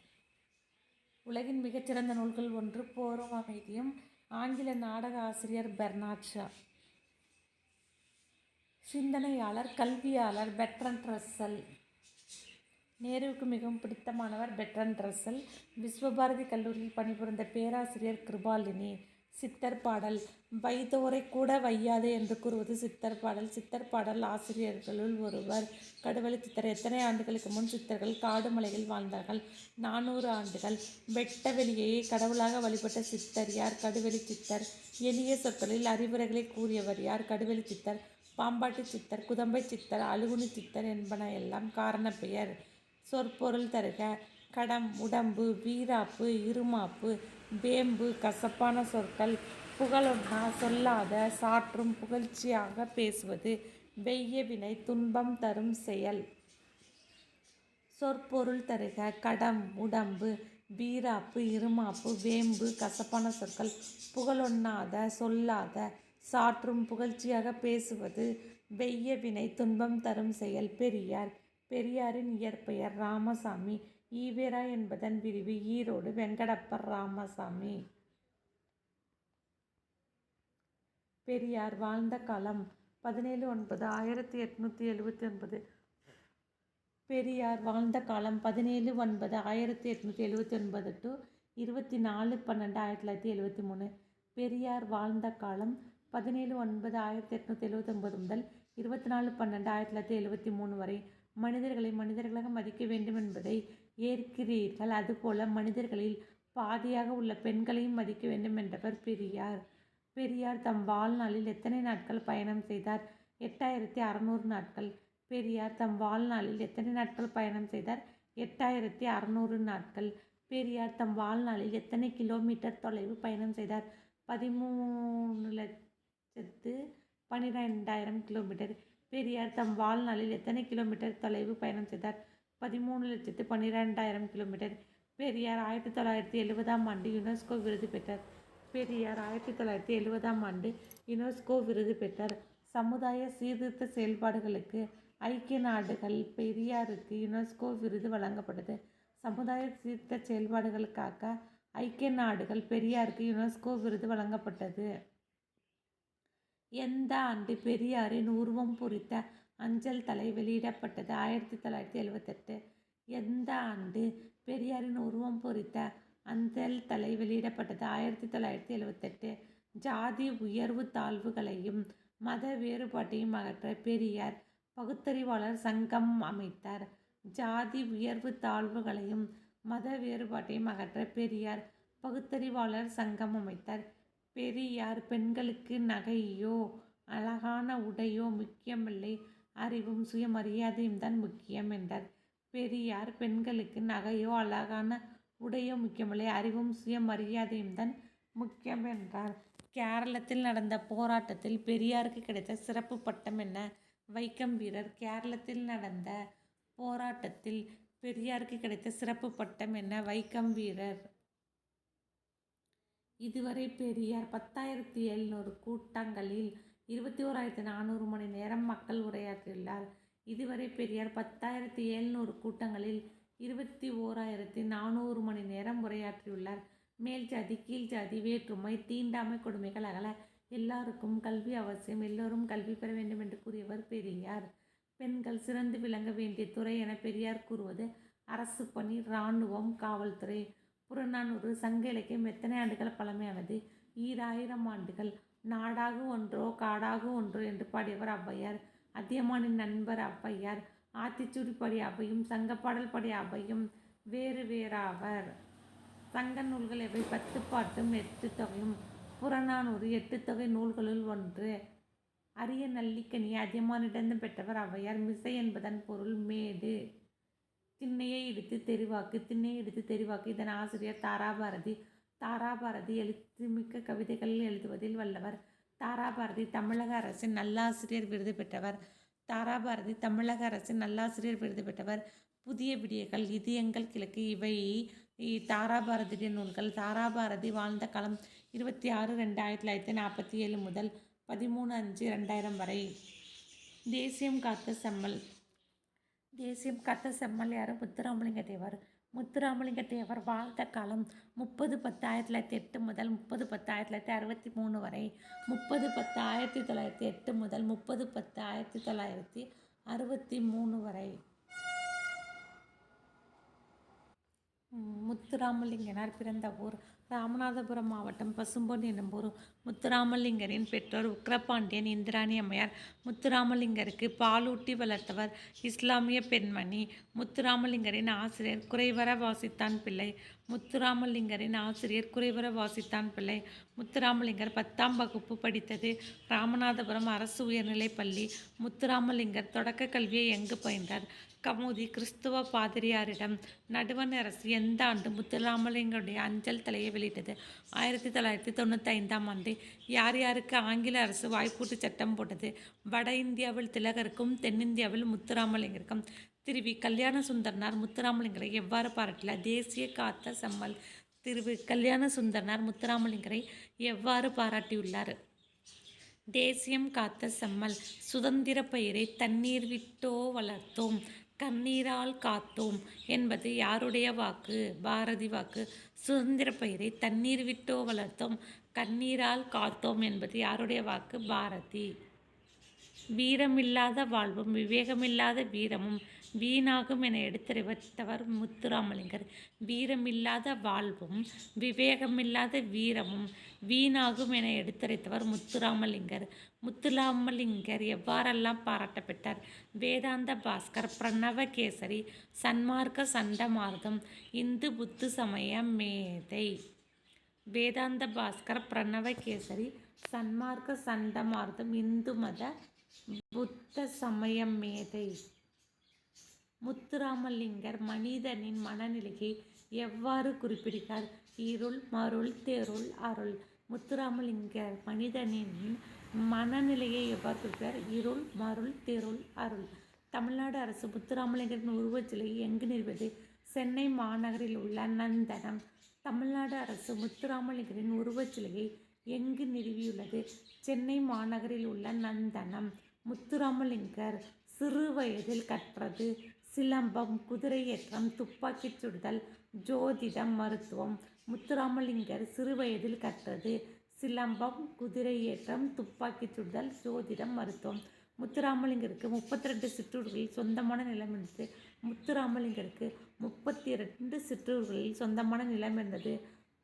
உலகின் மிகச்சிறந்த நூல்கள் ஒன்று போரும் அமைதியும். ஆங்கில நாடக ஆசிரியர் பெர்னார்ட் ஷா. சிந்தனையாளர், கல்வியாளர் பெர்ட்ரண்ட் ரஸ்சல். நேருவுக்கு மிகவும் பிடித்தமானவர் பெர்ட்ரண்ட் ரஸ்சல். விஸ்வபாரதி கல்லூரியில் பணிபுரிந்த பேராசிரியர் கிருபாலினி. சித்தர் பாடல். வைத்தோரை கூட வையாது என்று கூறுவது சித்தர் பாடல். சித்தர் பாடல் ஆசிரியர்களுள் ஒருவர் கடுவெளி சித்தர். எத்தனை ஆண்டுகளுக்கு முன் சித்தர்கள் காடு மலையில் வாழ்ந்தார்கள்? 400 ஆண்டுகள். வெட்ட வெளியையே கடவுளாக வழிபட்ட சித்தர் யார்? கடுவெளி சித்தர். எளிய சொற்களில் அறிவுரைகளை கூறியவர் யார்? கடுவெளி சித்தர். பாம்பாட்டி சித்தர், குதம்பை சித்தர், அழுகுனி சித்தர் என்பன எல்லாம் காரண பெயர். சொற்பொருள் தருக. கடம், உடம்பு, வீராப்பு, இருமாப்பு, வேம்பு கசப்பான சொற்கள். புகழொன்னா சொல்லாத, சாற்றும் புகழ்ச்சியாக பேசுவது. வெய்ய வினை, துன்பம் தரும் செயல். சொற்பொருள் தருக. கடம், உடம்பு, வீராப்பு, இருமாப்பு, வேம்பு கசப்பான சொற்கள். புகழொன்னாத, சொல்லாத, சாற்றும் புகழ்ச்சியாக பேசுவது. வெய்ய வினை, துன்பம் தரும் செயல். பெரியார். பெரியாரின் இயற்பெயர் ராமசாமி. ஈவேரா என்பதன் விரிவு ஈரோடு வெங்கடப்பர் ராமசாமி. பெரியார் வாழ்ந்த காலம் 17/9/1879. பெரியார் வாழ்ந்த காலம் 17/9/1879 to 24/12/1973. பெரியார் வாழ்ந்த காலம் 17/9/1879 முதல் 24/12/1973 வரை. மனிதர்களை மனிதர்களாக மதிக்க வேண்டும் என்பதை ஏற்கிறீர்கள். அதுபோல மனிதர்களில் பாதியாக உள்ள பெண்களையும் மதிக்க வேண்டும் என்றவர் பெரியார். பெரியார் தம் வாழ்நாளில் எத்தனை நாட்கள் பயணம் செய்தார்? 8600 நாட்கள். பெரியார் தம் வாழ்நாளில் எத்தனை நாட்கள் பயணம் செய்தார்? 8600 நாட்கள். பெரியார் தம் வாழ்நாளில் எத்தனை கிலோமீட்டர் தொலைவு பயணம் செய்தார்? 13,12,000 கிலோமீட்டர். பெரியார் தம் வாழ்நாளில் எத்தனை கிலோமீட்டர் தொலைவு பயணம் செய்தார்? 13,12,000 கிலோமீட்டர். பெரியார் 1970 ஆண்டு யுனெஸ்கோ விருது பெற்றார். பெரியார் 1970 யுனெஸ்கோ விருது பெற்றார். சமுதாய சீர்திருத்த செயல்பாடுகளுக்கு ஐக்கிய நாடுகள் பெரியாருக்கு யுனெஸ்கோ விருது வழங்கப்பட்டது. சமுதாய சீர்திருத்த செயல்பாடுகளுக்காக ஐக்கிய நாடுகள் பெரியாருக்கு யுனெஸ்கோ விருது வழங்கப்பட்டது. எந்த ஆண்டு பெரியாரின் உருவம் பொறித்த அஞ்சல் தலை வெளியிடப்பட்டது? 1978. எந்த ஆண்டு பெரியாரின் உருவம் பொறித்த அஞ்சல் தலை வெளியிடப்பட்டது? 1978. ஜாதி உயர்வு தாழ்வுகளையும் மத வேறுபாட்டையும் அகற்ற பெரியார் பகுத்தறிவாளர் சங்கம் அமைத்தார். ஜாதி உயர்வு தாழ்வுகளையும் மத வேறுபாட்டையும் அகற்ற பெரியார் பகுத்தறிவாளர் சங்கம் அமைத்தார். பெரியார் பெண்களுக்கு நகையோ அழகான உடையோ முக்கியமில்லை, அறிவும் சுயமரியாதையும் தான் முக்கியம் என்றார். பெரியார் பெண்களுக்கு நகையோ அழகான உடையோ முக்கியமில்லை, அறிவும் சுயமரியாதையும் தான் முக்கியம் என்றார். கேரளத்தில் நடந்த போராட்டத்தில் பெரியாருக்கு கிடைத்த சிறப்பு பட்டம் என்ன? வைக்கம் வீரர். கேரளத்தில் நடந்த போராட்டத்தில் பெரியாருக்கு கிடைத்த சிறப்பு பட்டம் என்ன? வைக்கம் வீரர். இதுவரை பெரியார் 10,700 கூட்டங்களில் 21,400 மணி நேரம் மக்கள் உரையாற்றியுள்ளார். இதுவரை பெரியார் 10,700 கூட்டங்களில் 21,400 மணி நேரம் உரையாற்றியுள்ளார். மேல் ஜாதி, கீழ் ஜாதி, வேற்றுமை, தீண்டாமை கொடுமைகள் அகல, எல்லாருக்கும் கல்வி அவசியம், எல்லோரும் கல்வி பெற வேண்டும் என்று கூறியவர் பெரியார். பெண்கள் சிறந்து விளங்க வேண்டிய துறை என பெரியார் கூறுவது அரசு பணி, இராணுவம், காவல்துறை. புறநானூறு சங்க இலக்கியம் எத்தனை ஆண்டுகள் பழமையானது? 2000 ஆண்டுகள். நாடாகு ஒன்றோ காடாகு ஒன்றோ என்று பாடியவர் ஔவையார். அதியமானின் நண்பர் ஔவையார். ஆத்திச்சூடி பாடிய அவையும் சங்கப்பாடல் பாடிய அவையும் வேறு வேறாவர். சங்க நூல்கள் எவை? 10 பாட்டும் 8 தொகையும். புறநானூறு 8 தொகை நூல்களுள் ஒன்று. அரிய நல்லிக்கனி அதியமானிடம் பெற்றவர் ஔவையார். மிசை என்பதன் பொருள் மேடு. திண்ணையை இடித்து தெரிவாக்கு. திண்ணையை இடித்து தெரிவாக்கு. இதன் ஆசிரியர் தாராபாரதி. தாராபாரதி எழுத்துமிக்க கவிதைகள் எழுதுவதில் வல்லவர். தாராபாரதி தமிழக அரசின் நல்லாசிரியர் விருது பெற்றவர். தாராபாரதி தமிழக அரசின் நல்லாசிரியர் விருது பெற்றவர். புதிய விடியல்கள், இது எங்கள் கிழக்கு, இவை தாராபாரதியுடைய நூல்கள். தாராபாரதி வாழ்ந்த காலம் 26/2/1947 முதல் 13/5/2000 வரை. தேசியம் காத்த செம்மல். தேசியம் காத்த செம்மல் யார்? முத்துராமலிங்க தேவர். முத்துராமலிங்க தேவர் வாழ்ந்த காலம் 30/10/1908 முதல் 30/10/1963 வரை. 30/10/1908 முதல் 30/10/1963 வரை. முத்துராமலிங்கனார் பிறந்த ஊர் ராமநாதபுரம் மாவட்டம் பசும்பொன் என்னும் ஊர். முத்துராமலிங்கரின் பெற்றோர் உக்கிரபாண்டியன், இந்திராணி அம்மையார். முத்துராமலிங்கருக்கு பாலூட்டி வளர்த்தவர் இஸ்லாமிய பெண்மணி. முத்துராமலிங்கரின் ஆசிரியர் குறைவர வாசித்தான் பிள்ளை. முத்துராமலிங்கரின் ஆசிரியர் குறைவர வாசித்தான் பிள்ளை. முத்துராமலிங்கர் 10ஆம் வகுப்பு படித்தது ராமநாதபுரம் அரசு உயர்நிலைப்பள்ளி. முத்துராமலிங்கர் தொடக்க கல்வியை எங்கு பயின்றார்? கமுதி கிறிஸ்துவ பாதிரியாரிடம். நடுவண் அரசு எந்த ஆண்டு முத்துராமலிங்கருடைய அஞ்சல் தலையை வெளியிட்டது? 1995ஆம் ஆண்டு. யார் யாருக்கு ஆங்கில அரசு வாய்ப்பூட்டு சட்டம் போட்டது? வட இந்தியாவில் திலகருக்கும் தென்னிந்தியாவில் முத்துராமலிங்கருக்கும். திருவி கல்யாண சுந்தரனார் முத்துராமலிங்கரை எவ்வாறு பாராட்டினார்? தேசிய காத்த செம்மல். திருவி கல்யாண சுந்தரனார் முத்துராமலிங்கரை எவ்வாறு பாராட்டியுள்ளார்? தேசியம் காத்த செம்மல். சுதந்திர பயிரை தண்ணீர் விட்டோ வளர்த்தோம், கண்ணீரால் காத்தோம் என்பது யாருடைய வாக்கு? பாரதி வாக்கு. சுதந்திர பயிரை தண்ணீர் விட்டோ வளர்த்தோம், கண்ணீரால் காத்தோம் என்பது யாருடைய வாக்கு? பாரதி. வீரமில்லாத வாழ்வும் விவேகமில்லாத வீரமும் வீணாகும் என எடுத்துரைத்தவர் முத்துராமலிங்கர். வீரமில்லாத வாழ்வும் விவேகமில்லாத வீரமும் வீணாகும் என எடுத்துரைத்தவர் முத்துராமலிங்கர். முத்துராமலிங்கர் எவ்வாறெல்லாம் பாராட்ட பெற்றார்? வேதாந்த பாஸ்கர், பிரணவகேசரி, சன்மார்க்க சண்டமார்க்கம், இந்து புத்து சமய மேதை. வேதாந்த பாஸ்கர், பிரணவகேசரி, சன்மார்க்க சண்டமார்க்கம், இந்து மத புத்த சமய மேதை. முத்துராமலிங்கர் மனிதனின் மனநிலையை எவ்வாறு குறிப்பிடுகிறார்? இருள், மருள், தெருள், அருள். முத்துராமலிங்கர் மனிதனின் மனநிலையை எவ்வாறு குறிப்பிட்டார்? இருள், மருள், தெருள், அருள். தமிழ்நாடு அரசு முத்துராமலிங்கரின் உருவச்சிலையை எங்கு நிறுவியது? சென்னை மாநகரில் உள்ள நந்தனம். தமிழ்நாடு அரசு முத்துராமலிங்கரின் உருவச்சிலையை எங்கு நிறுவியுள்ளது? சென்னை மாநகரில் உள்ள நந்தனம். முத்துராமலிங்கர் சிறு வயதில் கற்றது சிலம்பம், குதிரையேற்றம், துப்பாக்கிச் சுடுதல், ஜோதிடம், மருத்துவம். முத்துராமலிங்கர் சிறு வயதில் கற்றது சிலம்பம், குதிரையேற்றம், துப்பாக்கிச் சுடுதல், ஜோதிடம், மருத்துவம். முத்துராமலிங்கருக்கு 32 சிற்றூர்களில் சொந்தமான நிலம் இருந்தது. முத்துராமலிங்கருக்கு 32 சிற்றூர்களில் சொந்தமான நிலம் இருந்தது.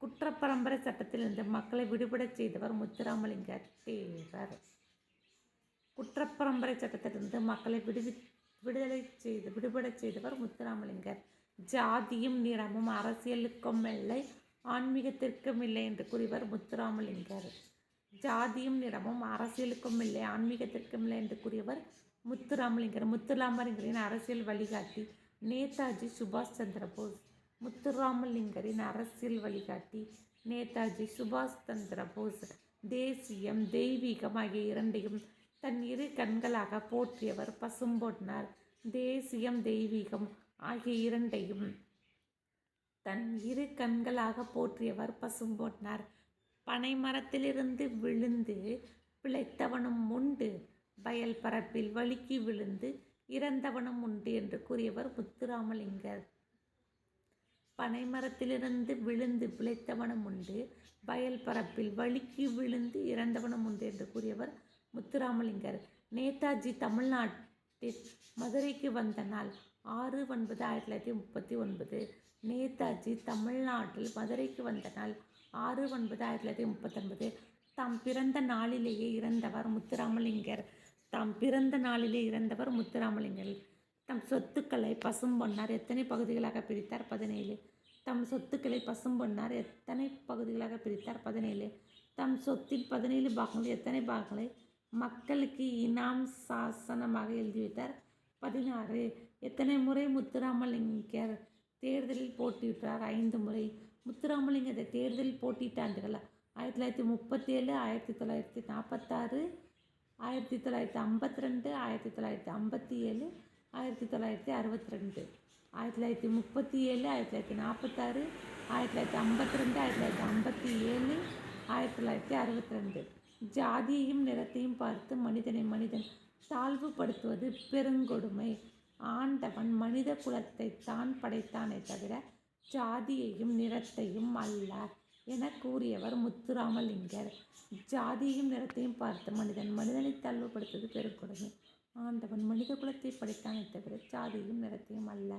குற்றப்பரம்பரை சட்டத்திலிருந்து மக்களை விடுபடச் செய்தவர் முத்துராமலிங்கர் தேவர். குற்றப்பரம்பரை சட்டத்திலிருந்து மக்களை விடுபடச் செய்தவர் முத்துராமலிங்கர். ஜாதியும் நிறமும் அரசியலுக்கும் இல்லை, ஆன்மீகத்திற்கும் இல்லை என்று கூறியவர் முத்துராமலிங்கர். ஜாதியும் நிறமும் அரசியலுக்கும் இல்லை, ஆன்மீகத்திற்கும் இல்லை என்று கூறியவர் முத்துராமலிங்கர். முத்துராமலிங்கரின் அரசியல் வழிகாட்டி நேதாஜி சுபாஷ் சந்திர போஸ். முத்துராமலிங்கரின் அரசியல் வழிகாட்டி நேதாஜி சுபாஷ் சந்திர போஸ். தேசியம், தெய்வீகம் ஆகிய இரண்டையும் தன் இரு கண்களாக போற்றியவர் பசும்பொன்னார். தேசியம், தெய்வீகம் ஆகிய இரண்டையும் தன் இரு கண்களாக போற்றியவர் பசும்பொன்னார். பனைமரத்திலிருந்து விழுந்து பிழைத்தவனும் உண்டு, வயல் பரப்பில் வழுக்கி விழுந்து இறந்தவனும் உண்டு என்று கூறியவர் முத்துராமலிங்கர். பனைமரத்திலிருந்து விழுந்து பிழைத்தவனும் உண்டு, வயல் பரப்பில் வழுக்கி விழுந்து இறந்தவனும் உண்டு என்று கூறியவர் முத்துராமலிங்கர். நேதாஜி தமிழ்நாட்டில் மதுரைக்கு வந்த நாள் 6/9/1939. நேதாஜி தமிழ்நாட்டில் மதுரைக்கு வந்த நாள் 6/9/1939. தாம் பிறந்த நாளிலேயே இறந்தவர் முத்துராமலிங்கர். தம் சொத்துக்களை பசும்பொன்னார் எத்தனை பகுதிகளாக பிரித்தார்? 17. தம் சொத்துக்களை பசும்பொன்னார் எத்தனை பகுதிகளாக பிரித்தார்? 17. தம் சொத்தின் 17 பாகங்கள் எத்தனை பாகங்களை மக்களுக்கு இனாம் சாசனமாக எழுதி வைத்தார். 16 எத்தனை முறை முத்துராமலிங்கர் தேர்தலில் போட்டியிட்டார்? 5 முறை. முத்துராமலிங்கத்தை தேர்தலில் போட்டியிட்ட ஆண்டுகள் 1937, 1946, 1952, 1957, 1962. 1937, 1946, 1952, 1957, 1962. ஜாதியையும் நிறத்தையும் பார்த்து மனிதன் தாழ்வுபடுத்துவது பெருங்கொடுமை. ஆண்டவன் மனித குலத்தை தான் படைத்தானே தவிர ஜாதியையும் நிறத்தையும் அல்ல என கூறியவர் முத்துராமலிங்கர். ஜாதியையும் நிறத்தையும் பார்த்து மனிதனை தாழ்வுபடுத்துவது பெருங்கொடுமை. ஆண்டவன் மனித குலத்தை படைத்தானே தவிர ஜாதியையும் நிறத்தையும் அல்ல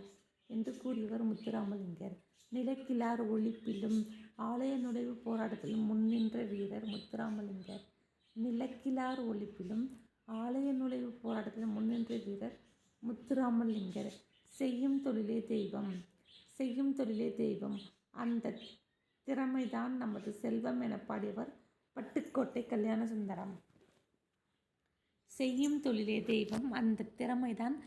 என்று கூறியவர் முத்துராமலிங்கர். நிலக்கிழார் ஒழிப்பிலும் ஆலய நுழைவு போராட்டத்திலும் முன்னின்ற வீரர் முத்துராமலிங்கர். நிலக்கிழார் ஒழிப்பிலும் ஆலய நுழைவு போராட்டத்திலும் முன்னின்ற வீரர் முத்துராமலிங்கர். செய்யும் தொழிலே தெய்வம் அந்த திறமைதான் நமது செல்வம் என பாடியவர் பட்டுக்கோட்டை கல்யாணசுந்தரம். செய்யும் தொழிலே தெய்வம் அந்த திறமைதான்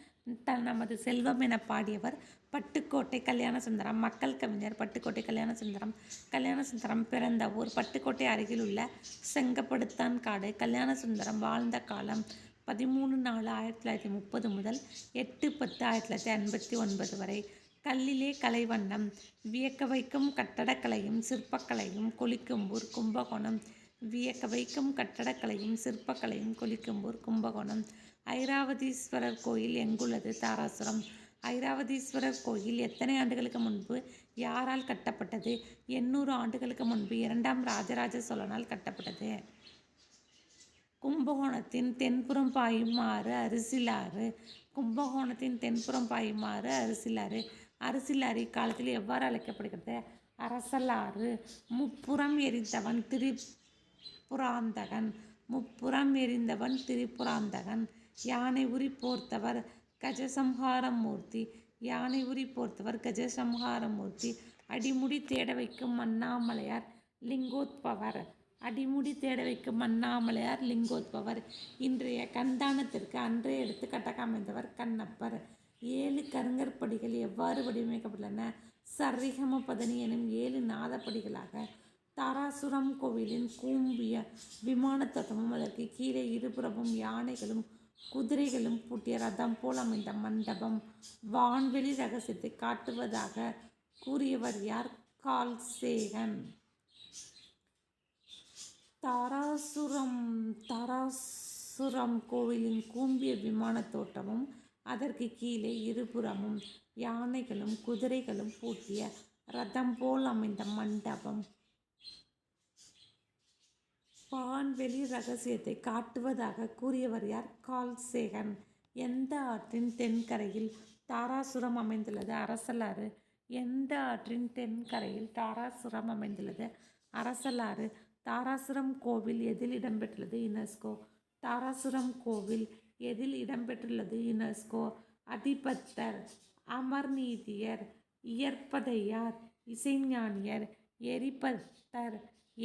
நமது செல்வம் என பாடியவர் பட்டுக்கோட்டை கல்யாணசுந்தரம். மக்கள் கவிஞர் பட்டுக்கோட்டை கல்யாணசுந்தரம். கல்யாணசுந்தரம் பிறந்த ஊர் பட்டுக்கோட்டை அருகில் உள்ள செங்கப்படுத்தான் காடு. கல்யாணசுந்தரம் வாழ்ந்த காலம் 13/4/1930 முதல் 8/10/1959 வரை. கல்லிலே கலைவண்ணம். வியக்க வைக்கும் கட்டடக்கலையும் சிற்பக்கலையும் கொளிக்கும்பூர் கும்பகோணம். வியக்க வைக்கும் கட்டடக்கலையும் சிற்பக்கலையும் கொளிக்கும்பூர் கும்பகோணம். ஐராவதீஸ்வரர் கோயில் எங்குள்ளது? தாராசுரம். ஐராவதீஸ்வரர் கோயில் எத்தனை ஆண்டுகளுக்கு முன்பு யாரால் கட்டப்பட்டது? 800 ஆண்டுகளுக்கு முன்பு 2ஆம் ராஜராஜ சோழனால் கட்டப்பட்டது. கும்பகோணத்தின் தென்புறம் பாயும் ஆறு அரிசிலாறு. கும்பகோணத்தின் தென்புறம் பாயும் ஆறு அரிசிலாறு. அரிசிலாறு இக்காலத்தில் எவ்வாறு அழைக்கப்படுகிறது? அரசலாறு. முப்புறம் எரிந்தவன் திரிபுராந்தகன். முப்புறம் எரிந்தவன் திரிபுராந்தகன். யானை உரி போர்த்தவர் கஜசம்ஹாரமூர்த்தி. யானை உரி போர்த்தவர் கஜசம்ஹாரமூர்த்தி. அடிமுடி தேட வைக்கும் அண்ணாமலையார் லிங்கோத்பவர். அடிமுடி தேட வைக்கும் அண்ணாமலையார் லிங்கோத்பவர். இன்றைய கண்தானத்திற்கு அன்றைய எடுத்துக்காட்டாக அமைந்தவர் கண்ணப்பர். 7 கருங்கற்படிகள் எவ்வாறு வடிவமைக்கப்பட்டுள்ளன? சரிகம பதனி எனும் 7 நாதப்படிகளாக. தாராசுரம் கோவிலின் கூம்பிய விமான தோட்டமும் அதற்கு கீழே இருபுறமும் யானைகளும் குதிரைகளும் பூட்டிய ரதம் போல் அமைந்த மண்டபம் வான்வெளி ரகசியத்தை காட்டுவதாக கூறியவர் யார்? Carl Sagan. தாராசுரம் கோவிலின் கூம்பிய விமான தோட்டமும் அதற்கு கீழே இருபுறமும் யானைகளும் குதிரைகளும் பூட்டிய ரதம் போல் அமைந்த மண்டபம் வான்வெளி ரகசியத்தை காட்டுவதாக கூறியவர் யார்? Carl Sagan. எந்த ஆற்றின் தென்கரையில் தாராசுரம் அமைந்துள்ளது? அரசலாறு. எந்த ஆற்றின் தென்கரையில் தாராசுரம் அமைந்துள்ளது? அரசலாறு. தாராசுரம் கோவில் எதில் இடம்பெற்றுள்ளது? யுனெஸ்கோ. தாராசுரம் கோவில் எதில் இடம்பெற்றுள்ளது? யுனெஸ்கோ. அதிபத்தர், அமர்நீதியர், இயற்பதையார், இசைஞானியர், எரிபத்தர்,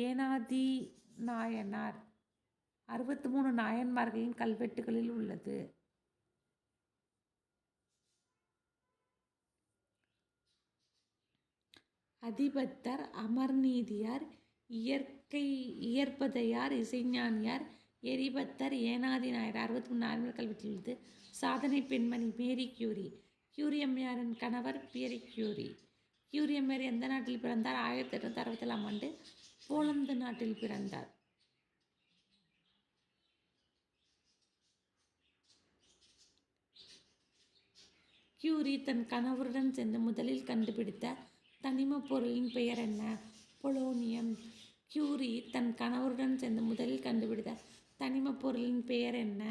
ஏனாதி நாயனார் 63 நாயன்மார்களின் கல்வெட்டுகளில் உள்ளது. அதிபத்தர், அமர்நீதியார், இயற்பதையார், இசைஞானியார், எரிபத்தர், ஏனாதி நாயனார் 63 நாயன்மார் கல்வெட்டில் உள்ளது. சாதனை பெண்மணி மேரி கியூரி. கியூரி அம்மையாரின் கணவர் பியரி கியூரி. கியூரி அம்மையார் எந்த நாட்டில் பிறந்தார்? 1867ஆம் ஆண்டு போலந்து நாட்டில் பிறந்தார். கியூரி தன் கணவருடன் சேர்ந்து முதலில் கண்டுபிடித்த தனிமப் பொருளின் பெயர் என்ன? பொலோனியம். கியூரி தன் கணவருடன் சேர்ந்து முதலில் கண்டுபிடித்த தனிமப் பொருளின் பெயர் என்ன?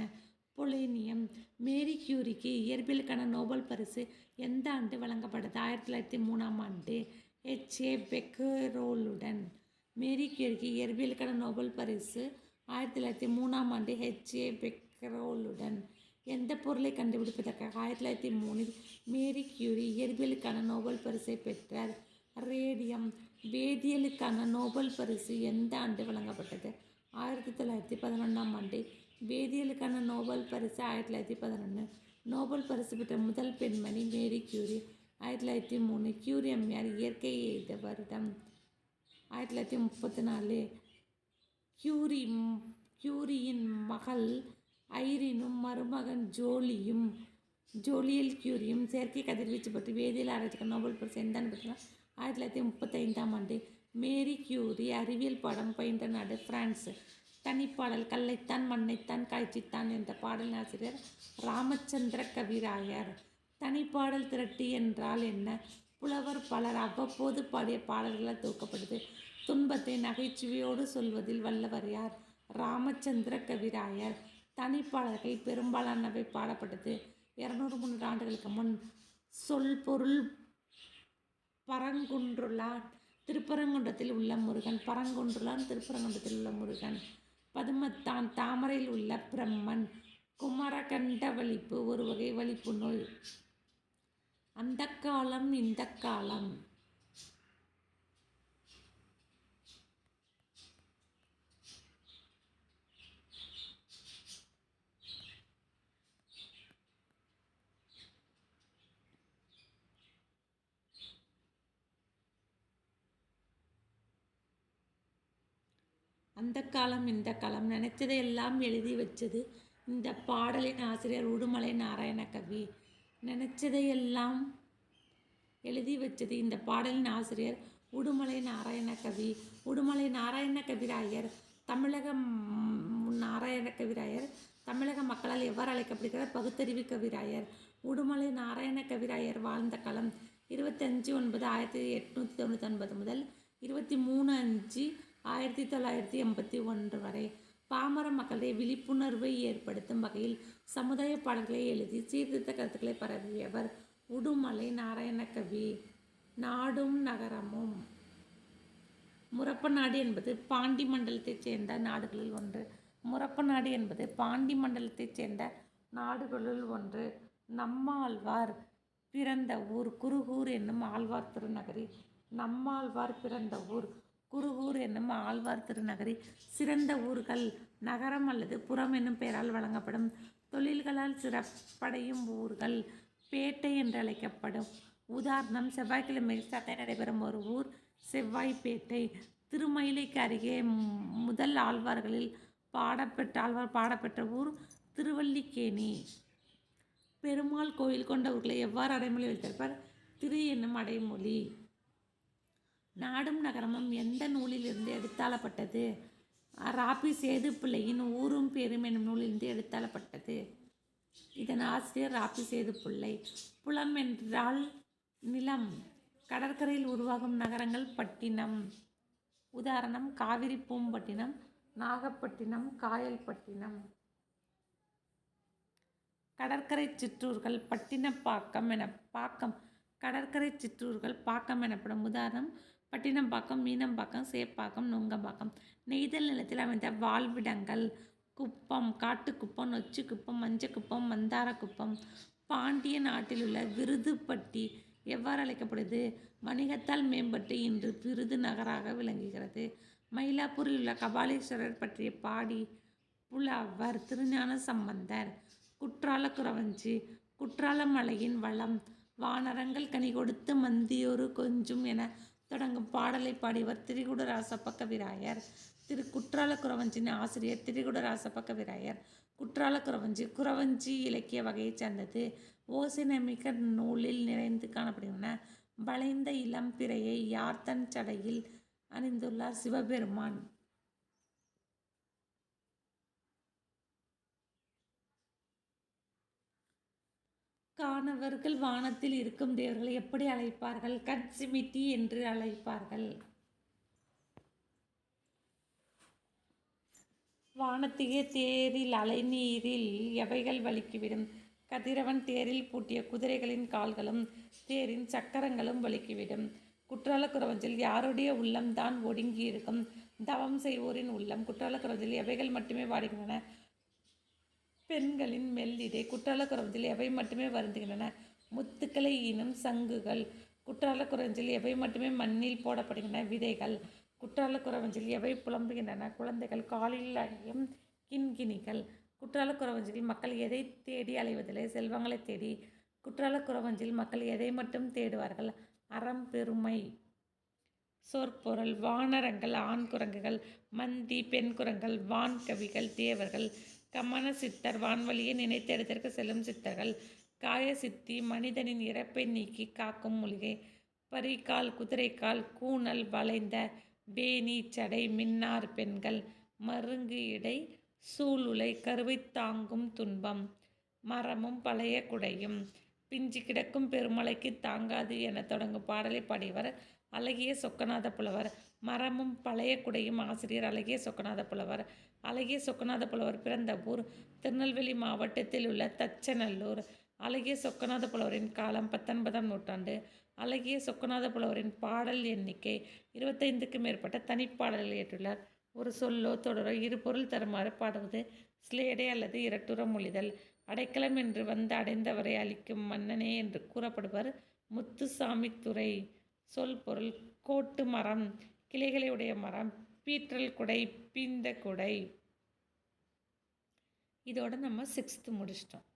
பொலோனியம். மேரி கியூரிக்கு இயற்பியலுக்கான நோபல் பரிசு எந்த ஆண்டு வழங்கப்பட்டது? 1903ஆம் ஆண்டு H.A. பெக்கரோலுடன். மேரி கியூரிக்கு இயற்பியலுக்கான நோபல் பரிசு 1903ஆம் ஆண்டு H.A. பெக்கரோலுடன். எந்த பொருளை கண்டுபிடிப்பதற்காக 1903இல் மேரி கியூரி இயற்பியலுக்கான நோபல் பரிசை பெற்றார்? ரேடியம். வேதியியலுக்கான நோபல் பரிசு எந்த ஆண்டு வழங்கப்பட்டது? 1911ஆம் ஆண்டு. வேதியியலுக்கான நோபல் பரிசு 1911. நோபல் பரிசு பெற்ற முதல் பெண்மணி மேரி கியூரி 1903. கியூரி அம்மையார் இயற்கை எய்த வருடம் 1934. கியூரியின் மகள் ஐரினும் மருமகன் ஜோலியல் கியூரியும் செயற்கை கதிர்வீச்சு பற்றி வேதியியல் ஆராய்ச்சிக்கு நோபல் பரிசு எந்த பெற்றார் 1935. மேரி கியூரி அறிவியல் பாடம் பயின்ற நாடு பிரான்ஸ். தனிப்பாடல் கல்லைத்தான் மண்ணைத்தான் காய்ச்சித்தான் என்ற பாடலின் ஆசிரியர் ராமச்சந்திர கவிராயர். தனிப்பாடல் திரட்டு என்றால் என்ன? புலவர் பலர் அவ்வப்போது பாடிய பாடல்களால் தொகுக்கப்படுது. துன்பத்தை நகைச்சுவையோடு சொல்வதில் வல்லவர் யார்? ராமச்சந்திர கவிராயர். தனிப்பாடல்கள் பெரும்பாலானவை பாடப்பட்டது 200-300 ஆண்டுகளுக்கு முன். சொல் பொருள் பரங்குன்றுளான் திருப்பரங்குன்றத்தில் உள்ள முருகன். பரங்குன்றுளான் திருப்பரங்குன்றத்தில் உள்ள முருகன். பதுமத்தான் தாமரையில் உள்ள பிரம்மன். குமரகண்ட வலிப்பு ஒரு வகை வலிப்பு நோய். அந்த காலம் இந்த காலம். அந்த காலம் இந்த காலம் நினைச்சதையெல்லாம் எழுதி வச்சது இந்த பாடலின் ஆசிரியர் உடுமலை நாராயணகவி. நினைச்சதையெல்லாம் எழுதி வச்சது இந்த பாடலின் ஆசிரியர் உடுமலை நாராயணகவி. உடுமலை நாராயணகவிராயர் தமிழக மக்களால் எவ்வாறு அழைக்கப்படுகிறார்? பகுத்தறிவு கவிராயர். உடுமலை நாராயணகவிராயர் வாழ்ந்த காலம் 25/9/1899 முதல் 23/5/1981 வரை. பாமர மக்களுடைய விழிப்புணர்வை ஏற்படுத்தும் வகையில் சமுதாய பாடல்களை எழுதி சீர்திருத்த கருத்துக்களை பரவியவர் உடுமலை நாராயணகவி. நாடும் நகரமும். முரப்பநாடு என்பது பாண்டி மண்டலத்தைச் சேர்ந்த நாடுகளில் ஒன்று. முரப்பநாடு என்பது பாண்டி மண்டலத்தைச் சேர்ந்த நாடுகளுள் ஒன்று. நம்மாழ்வார் பிறந்த ஊர் குருகூர் என்னும் ஆழ்வார் திருநகரி. நம்மாழ்வார் பிறந்த ஊர் குருகூர் என்னும் ஆழ்வார் திருநகரி. சிறந்த ஊர்கள் நகரம் அல்லது புறம் என்னும் பெயரால் வழங்கப்படும். தொழில்களால் சிறப்படையும் ஊர்கள் பேட்டை என்று அழைக்கப்படும். உதாரணம், செவ்வாய்க்கிழமையில் சந்தை நடைபெறும் ஒரு ஊர் செவ்வாய்ப்பேட்டை. திருமயிலைக்கு அருகே முதல் ஆழ்வார் பாடப்பெற்ற ஊர் திருவல்லிக்கேணி. பெருமாள் கோயில் கொண்ட ஊர்களை எவ்வாறு அடைமொழி வைத்திருப்பார்? திரு என்னும் அடைமொழி. நாடும் நகரமும் எந்த நூலிலிருந்து எடுத்தாளப்பட்டது? ராபி சேதுப்பிள்ளையின் ஊரும் பேரும் என்னும் நூலிலிருந்து எடுத்தாளப்பட்டது. இதன் ஆசிரியர் ராபி சேதுப்பிள்ளை. புலம் என்றால் நிலம். கடற்கரையில் உருவாகும் நகரங்கள் பட்டினம். உதாரணம், காவிரி பூம்பட்டினம், நாகப்பட்டினம், காயல்பட்டினம். கடற்கரை சிற்றூர்கள் கடற்கரை சிற்றூர்கள் பாக்கம் எனப்படும். உதாரணம், பட்டினம்பாக்கம், மீனம்பாக்கம், சேப்பாக்கம், நுங்கம்பாக்கம். நெய்தல் நிலத்தில் அமைந்த வாழ்விடங்கள் குப்பம், காட்டுக்குப்பம், நொச்சிக்குப்பம், மஞ்சக்குப்பம், மந்தாரக்குப்பம். பாண்டிய நாட்டில் உள்ள விருதுப்பட்டி எவ்வாறு அழைக்கப்படுது? வணிகத்தால் மேம்பட்டு இன்று விருது நகராக விளங்குகிறது. மயிலாப்பூரில் உள்ள கபாலீஸ்வரர் பற்றிய பாடி புலவர் திருஞான சம்பந்தர். குற்றாலக்குறவஞ்சி குற்றால மலையின் வளம். வானரங்கள் கனி கொடுத்து மந்தியொரு கொஞ்சும் என தொடங்கும் பாடலை பாடியவர் திரிகுடராசப்ப கவிராயர். குற்றாலக்குறவஞ்சின் ஆசிரியர் திரிகுடராசப்ப கவிராயர். குற்றாலக்குறவஞ்சி குறவஞ்சி இலக்கிய வகையைச் சேர்ந்தது. ஓசைநமிக்க நூலில் நிறைந்து காணப்படுகின்றன. வளைந்த இளம் பிறையை யார் தன் சடையில் அணிந்துள்ளார்? சிவபெருமான். காணவர்கள் வானத்தில் இருக்கும் தேவர்களை எப்படி அழைப்பார்கள்? கட்சிமிட்டி என்று அழைப்பார்கள். வானத்திய தேரில் அலைநீரில் எவைகள் வழுக்கிவிடும்? கதிரவன் தேரில் பூட்டிய குதிரைகளின் கால்களும் தேரின் சக்கரங்களும் வழுக்கிவிடும். குற்றாலக்குறவஞ்சில் யாருடைய உள்ளம்தான் ஒடுங்கி இருக்கும்? தவம் செய்வோரின் உள்ளம். குற்றாலக்குறவஞ்சில் எவைகள் மட்டுமே வாடுகின்றன? பெண்களின் மெல்லிடை. குற்றாலக்குறவஞ்சில் எவை மட்டுமே வருந்துகின்றன? முத்துக்களை ஈனும் சங்குகள். குற்றாலக்குறவஞ்சில் எவை மட்டுமே மண்ணில் போடப்படுகின்றன? விதைகள். குற்றாலக்குறவஞ்சில் எவை புலம்புகின்றன? குழந்தைகள். காலில் அணியும் கிண்கிணிகள். குற்றால குறவஞ்சியில் மக்கள் எதை தேடி அலைவதில்லை? செல்வங்களை தேடி. குற்றால குறவஞ்சியில் மக்கள் எதை மட்டும் தேடுவார்கள்? அறம் பெருமை. சொற்பொருள். வானரங்கள் ஆண் குரங்குகள், மந்தி பெண் குரங்குகள், வான் கவிகள் தேவர்கள், கமன சித்தர் வான்வழியை நினைத்தெடுத்திற்கு செல்லும் சித்தர்கள், காய சித்தி மனிதனின் இறப்பை நீக்கி காக்கும் மூலிகை, பரிகால் குதிரைக்கால் கூனல் வளைந்த வேணி சடை மின்னார் பெண்கள், மருங்கு இடை சூளுலை கருவை தாங்கும் துன்பம், மரமும் பழைய குடையும், பிஞ்சு கிடக்கும் பெருமலைக்கு தாங்காது என தொடங்கும் பாடலை பாடியவர் அழகிய சொக்கநாத புலவர். மரமும் பழைய குடையும் ஆசிரியர் அழகிய சொக்கநாத புலவர். அழகிய சொக்கநாத புலவர் பிறந்த ஊர் திருநெல்வேலி மாவட்டத்தில் உள்ள தச்சநல்லூர். அழகிய சொக்கநாத புலவரின் காலம் 19ஆம் நூற்றாண்டு. அழகிய சொக்கநாத புலவரின் பாடல் எண்ணிக்கை 25க்கும் மேற்பட்ட தனிப்பாடல்கள் இயற்றுள்ளார். ஒரு சொல்லோ தொடரோ இரு பொருள் தருமாறு பாடுவது சிலேடை அல்லது இரட்டுற மொழிதல். அடைக்கலம் என்று வந்து அடைந்தவரை அளிக்கும் மன்னனே என்று கூறப்படுவர் முத்துசாமித்துரை. சொல் பொருள். கோட்டு மரம், கிளைகளை உடைய மரம், பீற்றல் குடை, பீந்த குடை. இதோட நம்ம 6th முடிச்சிட்டோம்.